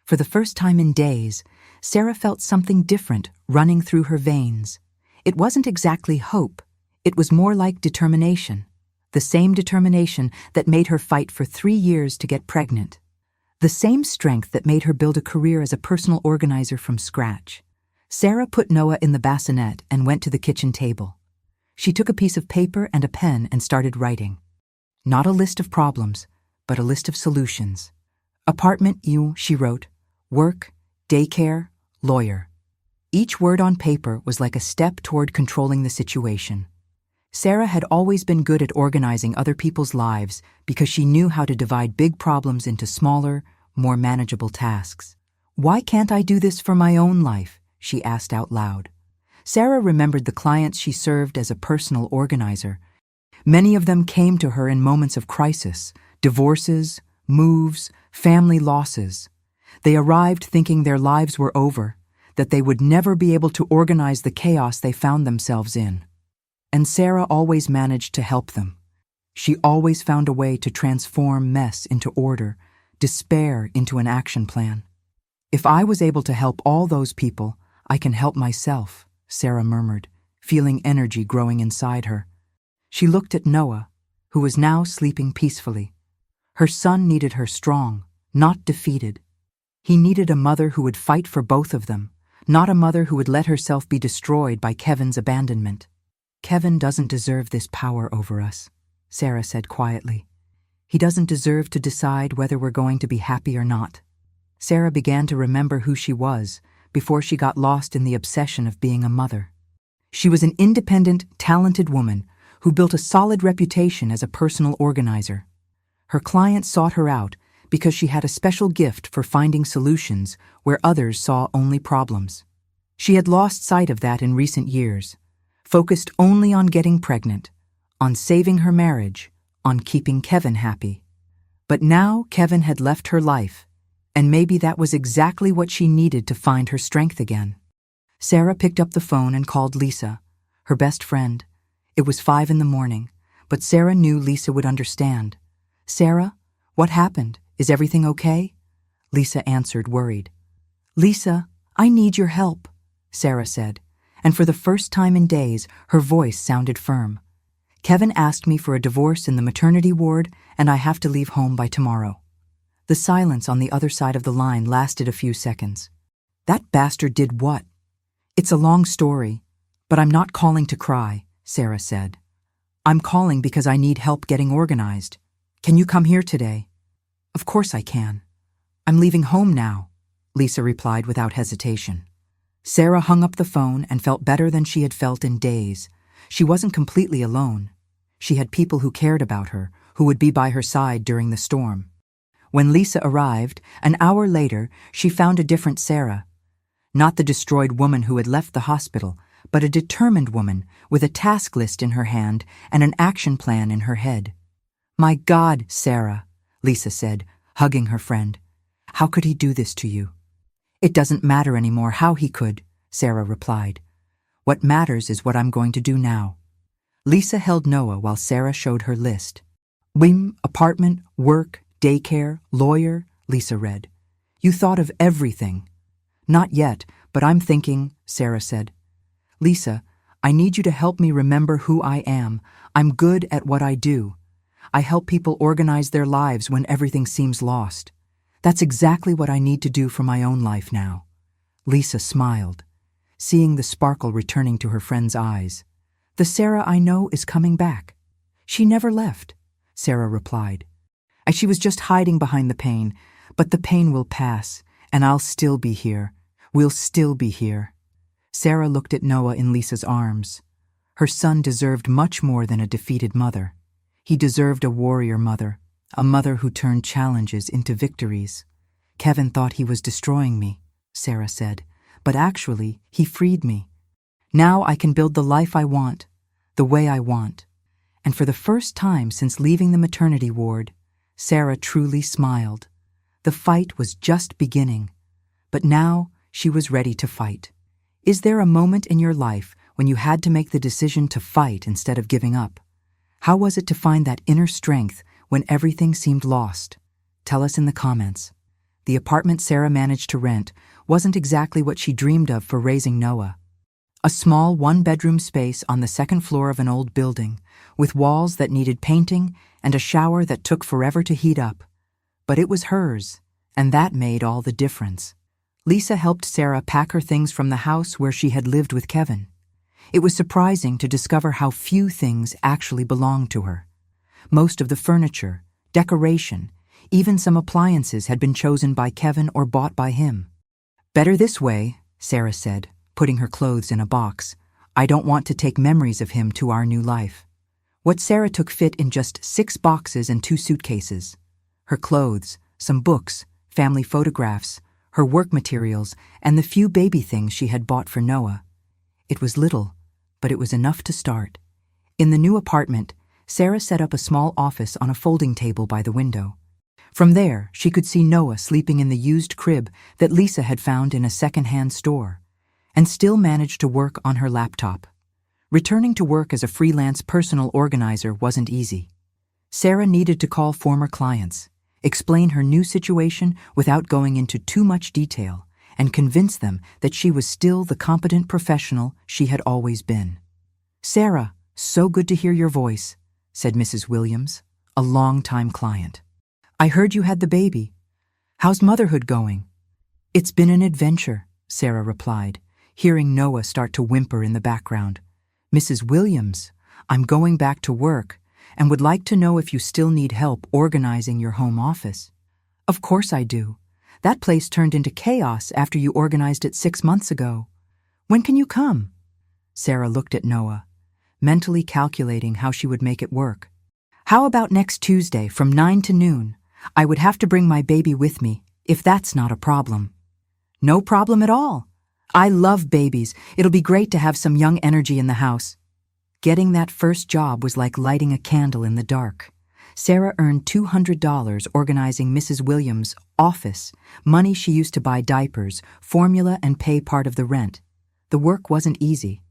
For the first time in days, Sarah felt something different running through her veins. It wasn't exactly hope. It was more like determination. The same determination that made her fight for 3 years to get pregnant. The same strength that made her build a career as a personal organizer from scratch. Sarah put Noah in the bassinet and went to the kitchen table. She took a piece of paper and a pen and started writing. Not a list of problems, but a list of solutions. Apartment U, she wrote. Work, daycare, lawyer. Each word on paper was like a step toward controlling the situation. Sarah had always been good at organizing other people's lives because she knew how to divide big problems into smaller, more manageable tasks. "Why can't I do this for my own life?" she asked out loud. Sarah remembered the clients she served as a personal organizer. Many of them came to her in moments of crisis, divorces, moves, family losses. They arrived thinking their lives were over, that they would never be able to organize the chaos they found themselves in. And Sarah always managed to help them. She always found a way to transform mess into order, despair into an action plan. "If I was able to help all those people, I can help myself," Sarah murmured, feeling energy growing inside her. She looked at Noah, who was now sleeping peacefully. Her son needed her strong, not defeated. He needed a mother who would fight for both of them, not a mother who would let herself be destroyed by Kevin's abandonment. "Kevin doesn't deserve this power over us," Sarah said quietly. "He doesn't deserve to decide whether we're going to be happy or not." Sarah began to remember who she was before she got lost in the obsession of being a mother. She was an independent, talented woman who built a solid reputation as a personal organizer. Her clients sought her out because she had a special gift for finding solutions where others saw only problems. She had lost sight of that in recent years, focused only on getting pregnant, on saving her marriage, on keeping Kevin happy. But now Kevin had left her life, and maybe that was exactly what she needed to find her strength again. Sarah picked up the phone and called Lisa, her best friend. It was 5 a.m, but Sarah knew Lisa would understand. "Sarah, what happened? Is everything okay?" Lisa answered, worried. "Lisa, I need your help," Sarah said, and for the first time in days, her voice sounded firm. "Kevin asked me for a divorce in the maternity ward, and I have to leave home by tomorrow." The silence on the other side of the line lasted a few seconds. "That bastard did what?" "It's a long story, but I'm not calling to cry," Sarah said. "I'm calling because I need help getting organized. Can you come here today?" "Of course I can. I'm leaving home now," Lisa replied without hesitation. Sarah hung up the phone and felt better than she had felt in days. She wasn't completely alone. She had people who cared about her, who would be by her side during the storm. When Lisa arrived, an hour later, she found a different Sarah. Not the destroyed woman who had left the hospital, but a determined woman with a task list in her hand and an action plan in her head. "My God, Sarah," Lisa said, hugging her friend. "How could he do this to you?" "It doesn't matter anymore how he could," Sarah replied. "What matters is what I'm going to do now." Lisa held Noah while Sarah showed her list. "Whim, apartment, work, daycare, lawyer," Lisa read. "You thought of everything." "Not yet, but I'm thinking," Sarah said. "Lisa, I need you to help me remember who I am. I'm good at what I do. I help people organize their lives when everything seems lost. That's exactly what I need to do for my own life now." Lisa smiled, seeing the sparkle returning to her friend's eyes. "The Sarah I know is coming back." "She never left," Sarah replied. "She was just hiding behind the pain, but the pain will pass, and I'll still be here. We'll still be here." Sarah looked at Noah in Lisa's arms. Her son deserved much more than a defeated mother. He deserved a warrior mother, a mother who turned challenges into victories. "Kevin thought he was destroying me," Sarah said, "but actually, he freed me. Now I can build the life I want, the way I want." And for the first time since leaving the maternity ward, Sarah truly smiled. The fight was just beginning, but now she was ready to fight. Is there a moment in your life when you had to make the decision to fight instead of giving up? How was it to find that inner strength when everything seemed lost? Tell us in the comments. The apartment Sarah managed to rent wasn't exactly what she dreamed of for raising Noah. A small one-bedroom space on the second floor of an old building, with walls that needed painting and a shower that took forever to heat up. But it was hers, and that made all the difference. Lisa helped Sarah pack her things from the house where she had lived with Kevin. It was surprising to discover how few things actually belonged to her. Most of the furniture, decoration, even some appliances had been chosen by Kevin or bought by him. "Better this way," Sarah said, putting her clothes in a box. "I don't want to take memories of him to our new life." What Sarah took fit in just 6 boxes and 2 suitcases. Her clothes, some books, family photographs, her work materials, and the few baby things she had bought for Noah. It was little, but it was enough to start. In the new apartment, Sarah set up a small office on a folding table by the window. From there, she could see Noah sleeping in the used crib that Lisa had found in a second-hand store, and still managed to work on her laptop. Returning to work as a freelance personal organizer wasn't easy. Sarah needed to call former clients, explain her new situation without going into too much detail, and convince them that she was still the competent professional she had always been. "Sarah, so good to hear your voice," said Mrs. Williams, a long-time client. "I heard you had the baby. How's motherhood going?" "It's been an adventure," Sarah replied, hearing Noah start to whimper in the background. "Mrs. Williams, I'm going back to work and would like to know if you still need help organizing your home office." "Of course I do. That place turned into chaos after you organized it 6 months ago. When can you come?" Sarah looked at Noah, mentally calculating how she would make it work. "How about next Tuesday from 9 to noon? I would have to bring my baby with me, if that's not a problem." "No problem at all. I love babies. It'll be great to have some young energy in the house." Getting that first job was like lighting a candle in the dark. Sarah earned $200 organizing Mrs. Williams' office, money she used to buy diapers, formula, and pay part of the rent. The work wasn't easy.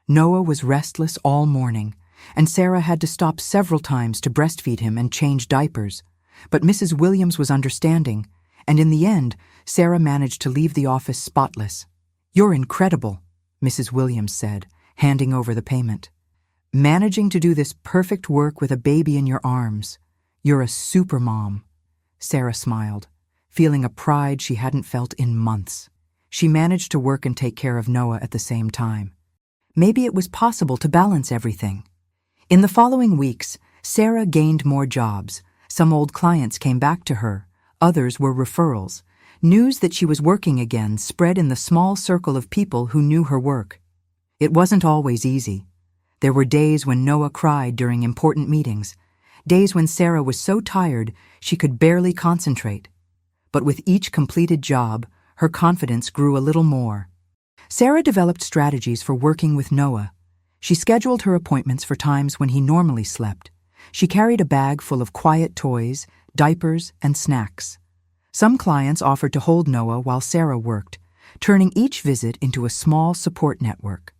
Noah was restless all morning, and Sarah had to stop several times to breastfeed him and change diapers. But Mrs. Williams was understanding, and in the end, Sarah managed to leave the office spotless. "You're incredible," Mrs. Williams said, handing over the payment. "Managing to do this perfect work with a baby in your arms. You're a super mom." Sarah smiled, feeling a pride she hadn't felt in months. She managed to work and take care of Noah at the same time. Maybe it was possible to balance everything. In the following weeks, Sarah gained more jobs. Some old clients came back to her, others were referrals. News that she was working again spread in the small circle of people who knew her work. It wasn't always easy. There were days when Noah cried during important meetings, days when Sarah was so tired she could barely concentrate. But with each completed job, her confidence grew a little more. Sarah developed strategies for working with Noah. She scheduled her appointments for times when he normally slept. She carried a bag full of quiet toys, diapers, and snacks. Some clients offered to hold Noah while Sarah worked, turning each visit into a small support network.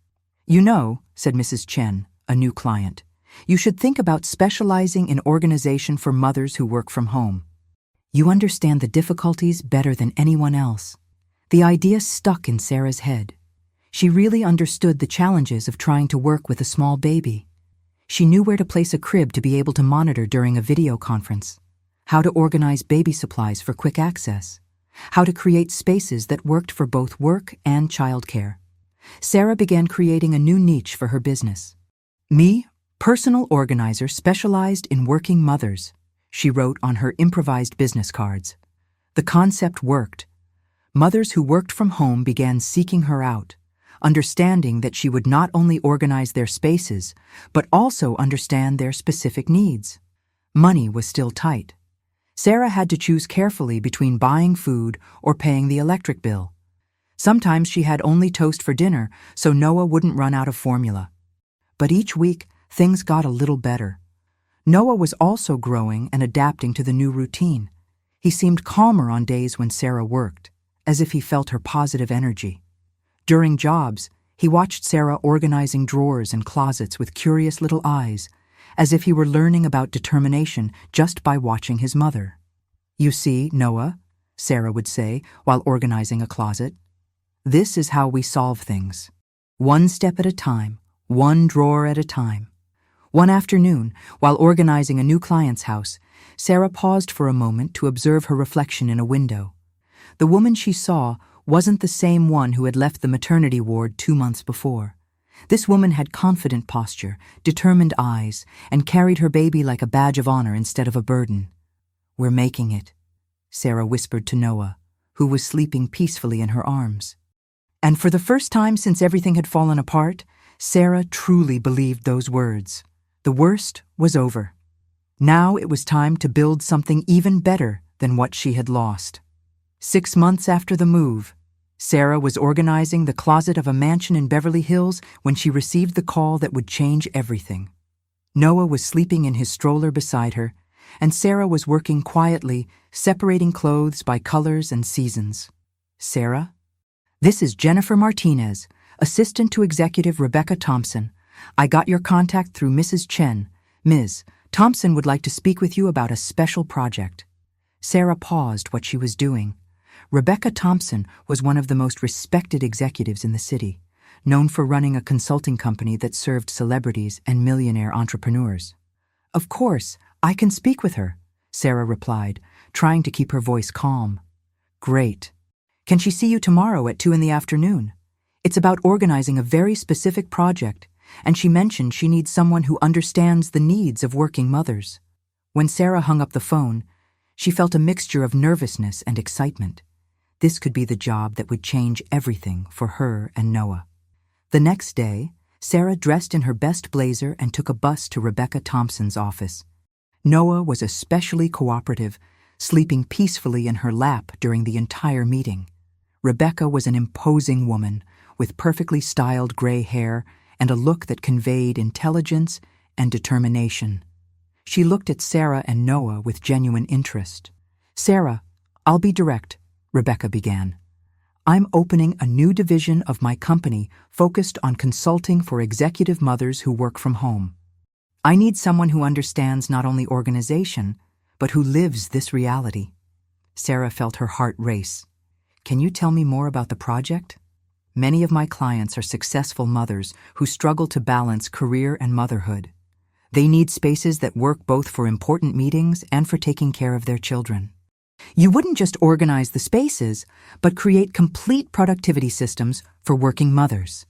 "You know," said Mrs. Chen, a new client, "you should think about specializing in organization for mothers who work from home. You understand the difficulties better than anyone else." The idea stuck in Sarah's head. She really understood the challenges of trying to work with a small baby. She knew where to place a crib to be able to monitor during a video conference, how to organize baby supplies for quick access, how to create spaces that worked for both work and childcare. Sarah began creating a new niche for her business. "Me, personal organizer specialized in working mothers," she wrote on her improvised business cards. The concept worked. Mothers who worked from home began seeking her out, understanding that she would not only organize their spaces, but also understand their specific needs. Money was still tight. Sarah had to choose carefully between buying food or paying the electric bill. Sometimes she had only toast for dinner so Noah wouldn't run out of formula. But each week, things got a little better. Noah was also growing and adapting to the new routine. He seemed calmer on days when Sarah worked, as if he felt her positive energy. During jobs, he watched Sarah organizing drawers and closets with curious little eyes, as if he were learning about determination just by watching his mother. "You see, Noah," Sarah would say while organizing a closet, "this is how we solve things. One step at a time, one drawer at a time." One afternoon, while organizing a new client's house, Sarah paused for a moment to observe her reflection in a window. The woman she saw wasn't the same one who had left the maternity ward 2 months before. This woman had confident posture, determined eyes, and carried her baby like a badge of honor instead of a burden. "We're making it," Sarah whispered to Noah, who was sleeping peacefully in her arms. And for the first time since everything had fallen apart, Sarah truly believed those words. The worst was over. Now it was time to build something even better than what she had lost. 6 months after the move, Sarah was organizing the closet of a mansion in Beverly Hills when she received the call that would change everything. Noah was sleeping in his stroller beside her, and Sarah was working quietly, separating clothes by colors and seasons. "Sarah? This is Jennifer Martinez, assistant to Executive Rebecca Thompson. I got your contact through Mrs. Chen. Ms. Thompson would like to speak with you about a special project." Sarah paused what she was doing. Rebecca Thompson was one of the most respected executives in the city, known for running a consulting company that served celebrities and millionaire entrepreneurs. "Of course, I can speak with her," Sarah replied, trying to keep her voice calm. "Great. Can she see you tomorrow at 2 in the afternoon? It's about organizing a very specific project, and she mentioned she needs someone who understands the needs of working mothers." When Sarah hung up the phone, she felt a mixture of nervousness and excitement. This could be the job that would change everything for her and Noah. The next day, Sarah dressed in her best blazer and took a bus to Rebecca Thompson's office. Noah was especially cooperative, sleeping peacefully in her lap during the entire meeting. Rebecca was an imposing woman with perfectly styled gray hair and a look that conveyed intelligence and determination. She looked at Sarah and Noah with genuine interest. "Sarah, I'll be direct," Rebecca began. "I'm opening a new division of my company focused on consulting for executive mothers who work from home. I need someone who understands not only organization, but who lives this reality." Sarah felt her heart race. "Can you tell me more about the project? Many of my clients are successful mothers who struggle to balance career and motherhood. They need spaces that work both for important meetings and for taking care of their children. You wouldn't just organize the spaces, but create complete productivity systems for working mothers."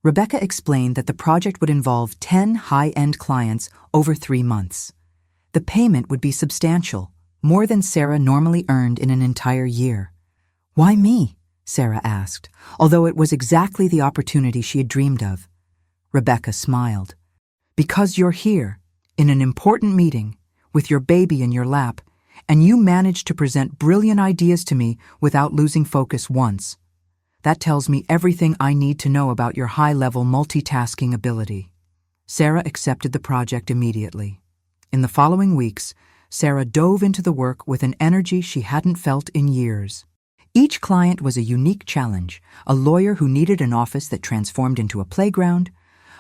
Rebecca explained that the project would involve 10 high-end clients over 3 months. The payment would be substantial, more than Sarah normally earned in an entire year. "Why me?" Sarah asked, although it was exactly the opportunity she had dreamed of. Rebecca smiled. "Because you're here, in an important meeting, with your baby in your lap, and you managed to present brilliant ideas to me without losing focus once. That tells me everything I need to know about your high-level multitasking ability." Sarah accepted the project immediately. In the following weeks, Sarah dove into the work with an energy she hadn't felt in years. Each client was a unique challenge: a lawyer who needed an office that transformed into a playground,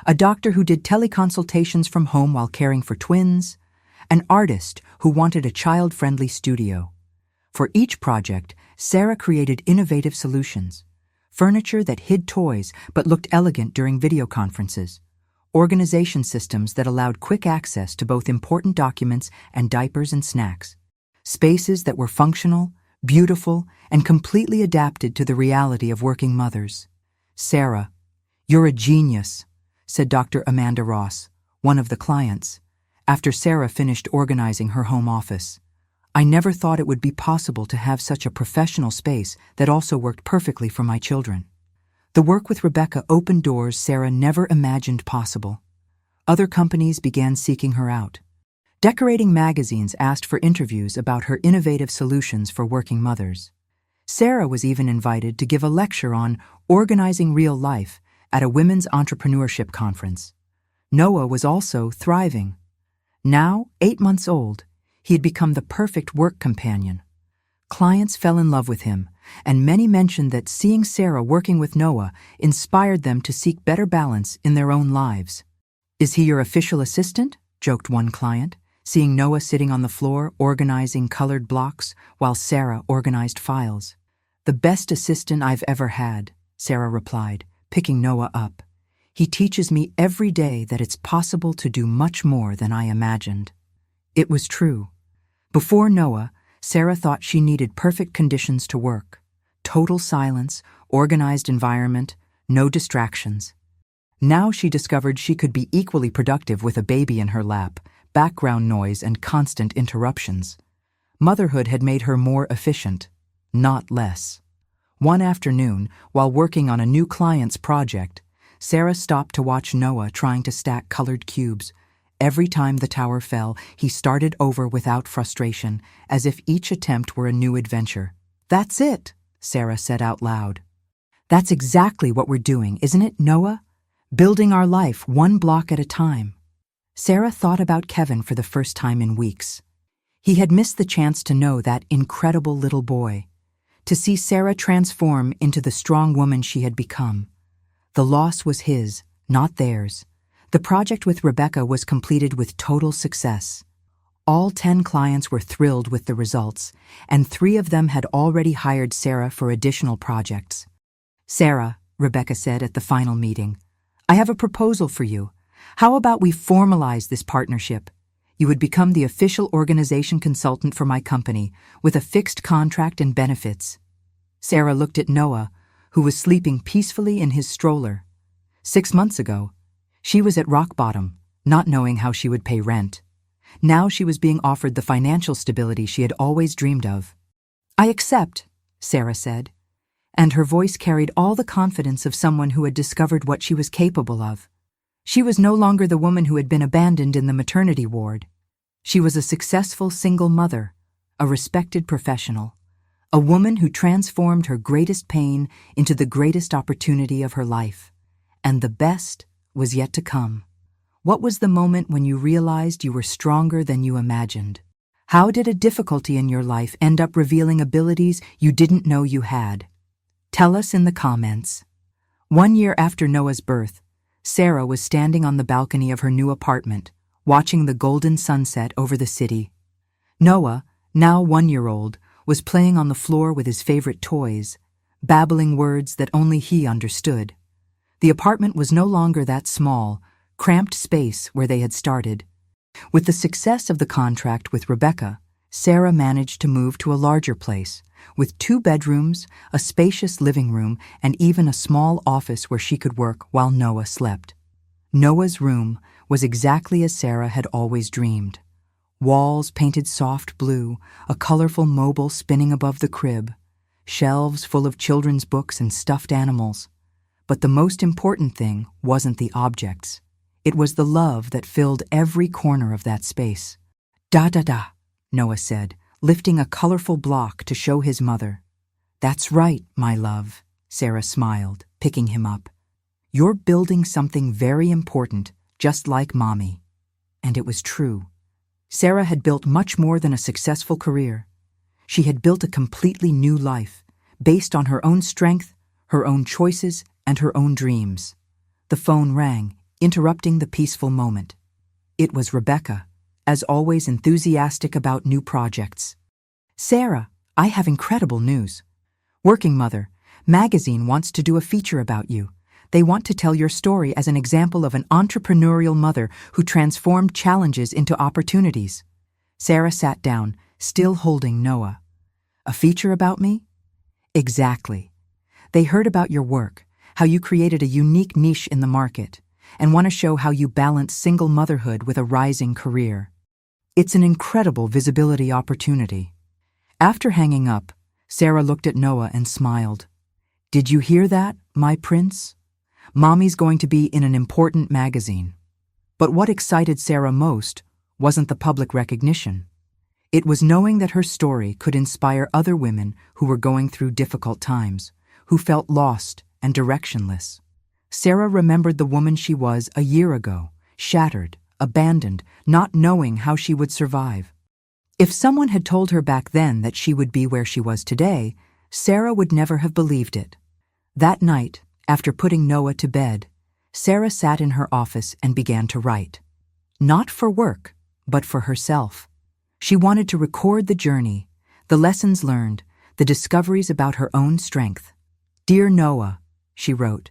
a doctor who did teleconsultations from home while caring for twins, an artist who wanted a child-friendly studio. For each project, Sarah created innovative solutions: furniture that hid toys but looked elegant during video conferences, organization systems that allowed quick access to both important documents and diapers and snacks, spaces that were functional, beautiful, and completely adapted to the reality of working mothers. "Sarah, you're a genius," said Dr. Amanda Ross, one of the clients, after Sarah finished organizing her home office. "I never thought it would be possible to have such a professional space that also worked perfectly for my children." The work with Rebecca opened doors Sarah never imagined possible. Other companies began seeking her out. Decorating magazines asked for interviews about her innovative solutions for working mothers. Sarah was even invited to give a lecture on organizing real life at a women's entrepreneurship conference. Noah was also thriving. Now, 8 months old, he had become the perfect work companion. Clients fell in love with him, and many mentioned that seeing Sarah working with Noah inspired them to seek better balance in their own lives. "Is he your official assistant?" joked one client, seeing Noah sitting on the floor organizing colored blocks while Sarah organized files. "The best assistant I've ever had," Sarah replied, picking Noah up. "He teaches me every day that it's possible to do much more than I imagined." It was true. Before Noah, Sarah thought she needed perfect conditions to work. Total silence, organized environment, no distractions. Now she discovered she could be equally productive with a baby in her lap, background noise and constant interruptions. Motherhood had made her more efficient, not less. One afternoon, while working on a new client's project, Sarah stopped to watch Noah trying to stack colored cubes. Every time the tower fell, he started over without frustration, as if each attempt were a new adventure. "That's it," Sarah said out loud. "That's exactly what we're doing, isn't it, Noah? Building our life one block at a time." Sarah thought about Kevin for the first time in weeks. He had missed the chance to know that incredible little boy, to see Sarah transform into the strong woman she had become. The loss was his, not theirs. The project with Rebecca was completed with total success. All 10 clients were thrilled with the results, and 3 of them had already hired Sarah for additional projects. "Sarah," Rebecca said at the final meeting, "I have a proposal for you. How about we formalize this partnership? You would become the official organization consultant for my company, with a fixed contract and benefits." Sarah looked at Noah, who was sleeping peacefully in his stroller. 6 months ago, she was at rock bottom, not knowing how she would pay rent. Now she was being offered the financial stability she had always dreamed of. "I accept," Sarah said, and her voice carried all the confidence of someone who had discovered what she was capable of. She was no longer the woman who had been abandoned in the maternity ward. She was a successful single mother, a respected professional, a woman who transformed her greatest pain into the greatest opportunity of her life. And the best was yet to come. What was the moment when you realized you were stronger than you imagined? How did a difficulty in your life end up revealing abilities you didn't know you had? Tell us in the comments. 1 year after Noah's birth, Sarah was standing on the balcony of her new apartment, watching the golden sunset over the city. Noah, now 1-year-old, was playing on the floor with his favorite toys, babbling words that only he understood. The apartment was no longer that small, cramped space where they had started. With the success of the contract with Rebecca, Sarah managed to move to a larger place, with 2 bedrooms, a spacious living room, and even a small office where she could work while Noah slept. Noah's room was exactly as Sarah had always dreamed. Walls painted soft blue, a colorful mobile spinning above the crib, shelves full of children's books and stuffed animals. But the most important thing wasn't the objects. It was the love that filled every corner of that space. "Da-da-da," Noah said, lifting a colorful block to show his mother. "That's right, my love," Sarah smiled, picking him up. "You're building something very important, just like Mommy." And it was true. Sarah had built much more than a successful career. She had built a completely new life, based on her own strength, her own choices, and her own dreams. The phone rang, interrupting the peaceful moment. It was Rebecca, as always enthusiastic about new projects. "Sarah, I have incredible news. Working Mother magazine wants to do a feature about you. They want to tell your story as an example of an entrepreneurial mother who transformed challenges into opportunities." Sarah sat down, still holding Noah. "A feature about me?" "Exactly. They heard about your work, how you created a unique niche in the market, and want to show how you balance single motherhood with a rising career. It's an incredible visibility opportunity." After hanging up, Sarah looked at Noah and smiled. "Did you hear that, my prince? Mommy's going to be in an important magazine." But what excited Sarah most wasn't the public recognition. It was knowing that her story could inspire other women who were going through difficult times, who felt lost and directionless. Sarah remembered the woman she was a year ago, shattered, abandoned, not knowing how she would survive. If someone had told her back then that she would be where she was today, Sarah would never have believed it. That night, after putting Noah to bed, Sarah sat in her office and began to write. Not for work, but for herself. She wanted to record the journey, the lessons learned, the discoveries about her own strength. Dear Noah, she wrote,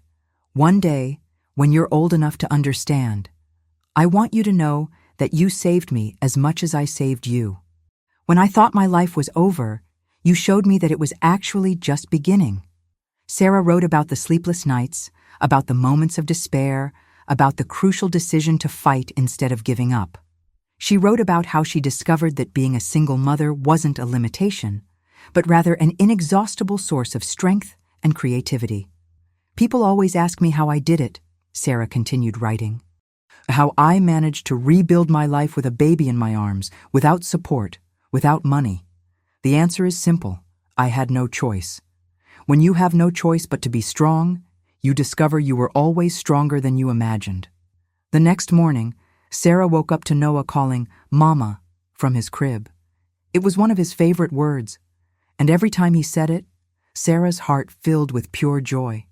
one day, when you're old enough to understand, I want you to know that you saved me as much as I saved you. When I thought my life was over, you showed me that it was actually just beginning. Sarah wrote about the sleepless nights, about the moments of despair, about the crucial decision to fight instead of giving up. She wrote about how she discovered that being a single mother wasn't a limitation, but rather an inexhaustible source of strength and creativity. People always ask me how I did it, Sarah continued writing. How I managed to rebuild my life with a baby in my arms, without support, without money. The answer is simple. I had no choice. When you have no choice but to be strong, you discover you were always stronger than you imagined. The next morning, Sarah woke up to Noah calling Mama from his crib. It was one of his favorite words, and every time he said it, Sarah's heart filled with pure joy.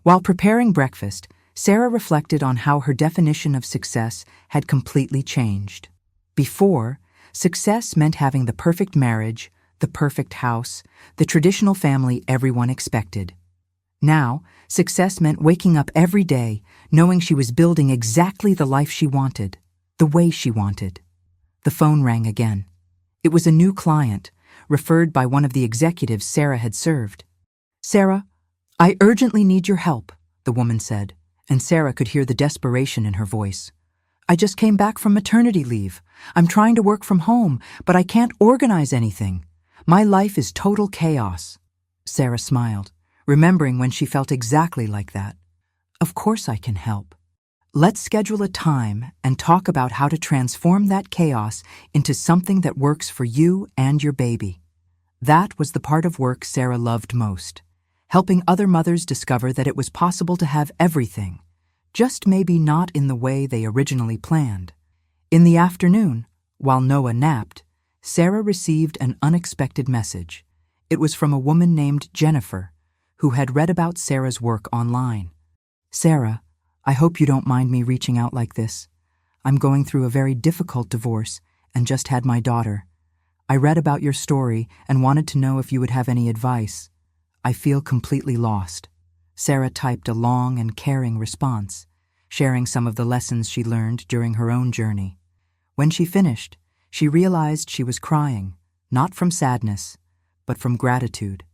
While preparing breakfast, Sarah reflected on how her definition of success had completely changed. Before, success meant having the perfect marriage, the perfect house, the traditional family everyone expected. Now, success meant waking up every day knowing she was building exactly the life she wanted, the way she wanted. The phone rang again. It was a new client, referred by one of the executives Sarah had served. Sarah, I urgently need your help, the woman said, and Sarah could hear the desperation in her voice. I just came back from maternity leave. I'm trying to work from home, but I can't organize anything. My life is total chaos. Sarah smiled, remembering when she felt exactly like that. Of course I can help. Let's schedule a time and talk about how to transform that chaos into something that works for you and your baby. That was the part of work Sarah loved most, helping other mothers discover that it was possible to have everything, just maybe not in the way they originally planned. In the afternoon, while Noah napped, Sarah received an unexpected message. It was from a woman named Jennifer, who had read about Sarah's work online. Sarah, I hope you don't mind me reaching out like this. I'm going through a very difficult divorce and just had my daughter. I read about your story and wanted to know if you would have any advice. I feel completely lost. Sarah typed a long and caring response, sharing some of the lessons she learned during her own journey. When she finished, she realized she was crying, not from sadness, but from gratitude.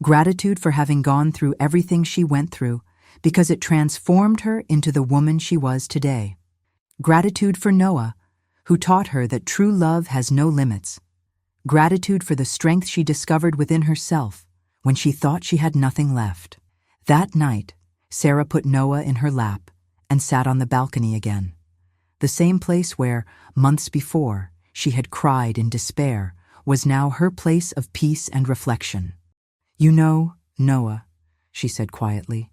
Gratitude for having gone through everything she went through, because it transformed her into the woman she was today. Gratitude for Noah, who taught her that true love has no limits. Gratitude for the strength she discovered within herself when she thought she had nothing left. That night, Sarah put Noah in her lap and sat on the balcony again. The same place where, months before, she had cried in despair was now her place of peace and reflection. You know, Noah, she said quietly,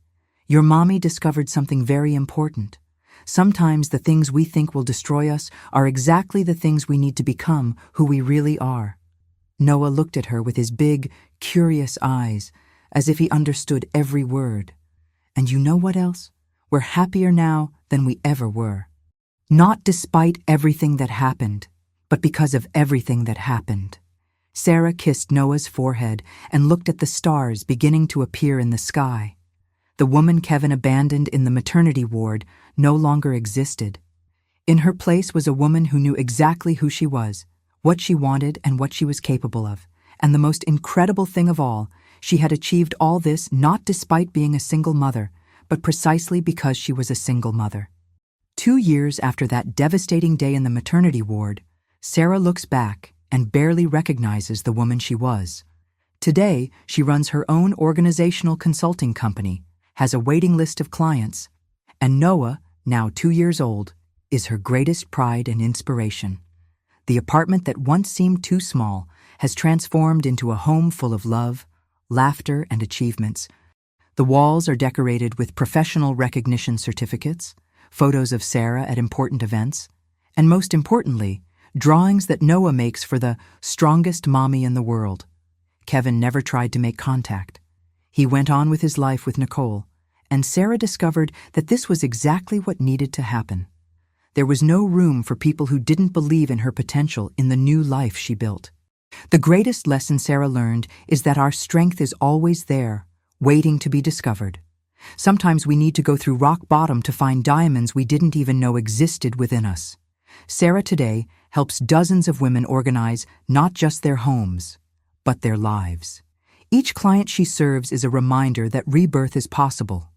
your mommy discovered something very important. Sometimes the things we think will destroy us are exactly the things we need to become who we really are. Noah looked at her with his big, curious eyes, as if he understood every word. And you know what else? We're happier now than we ever were. Not despite everything that happened, but because of everything that happened. Sarah kissed Noah's forehead and looked at the stars beginning to appear in the sky. The woman Kevin abandoned in the maternity ward no longer existed. In her place was a woman who knew exactly who she was, what she wanted and what she was capable of. And the most incredible thing of all, she had achieved all this not despite being a single mother, but precisely because she was a single mother. 2 years after that devastating day in the maternity ward, Sarah looks back and barely recognizes the woman she was. Today, she runs her own organizational consulting company, has a waiting list of clients, and Noah, now 2 years old, is her greatest pride and inspiration. The apartment that once seemed too small has transformed into a home full of love, laughter, and achievements. The walls are decorated with professional recognition certificates, photos of Sarah at important events, and most importantly, drawings that Noah makes for the strongest mommy in the world. Kevin never tried to make contact. He went on with his life with Nicole, and Sarah discovered that this was exactly what needed to happen. There was no room for people who didn't believe in her potential in the new life she built. The greatest lesson Sarah learned is that our strength is always there, waiting to be discovered. Sometimes we need to go through rock bottom to find diamonds we didn't even know existed within us. Sarah today helps dozens of women organize not just their homes, but their lives. Each client she serves is a reminder that rebirth is possible,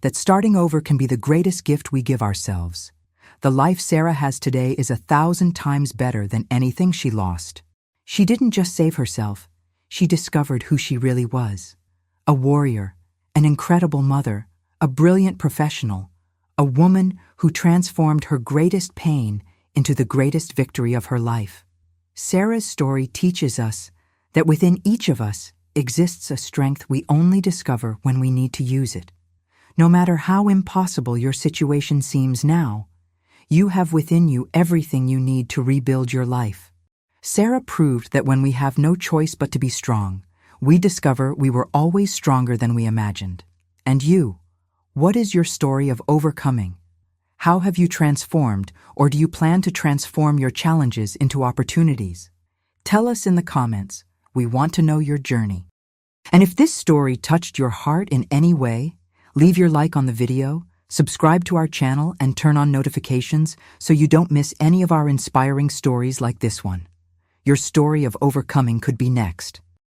that starting over can be the greatest gift we give ourselves. The life Sarah has today is 1,000 times better than anything she lost. She didn't just save herself, she discovered who she really was. A warrior, an incredible mother, a brilliant professional, a woman who transformed her greatest pain into the greatest victory of her life. Sarah's story teaches us that within each of us exists a strength we only discover when we need to use it. No matter how impossible your situation seems now, you have within you everything you need to rebuild your life. Sarah proved that when we have no choice but to be strong, we discover we were always stronger than we imagined. And you, what is your story of overcoming? How have you transformed, or do you plan to transform your challenges into opportunities? Tell us in the comments. We want to know your journey. And if this story touched your heart in any way, leave your like on the video, subscribe to our channel, and turn on notifications so you don't miss any of our inspiring stories like this one. Your story of overcoming could be next.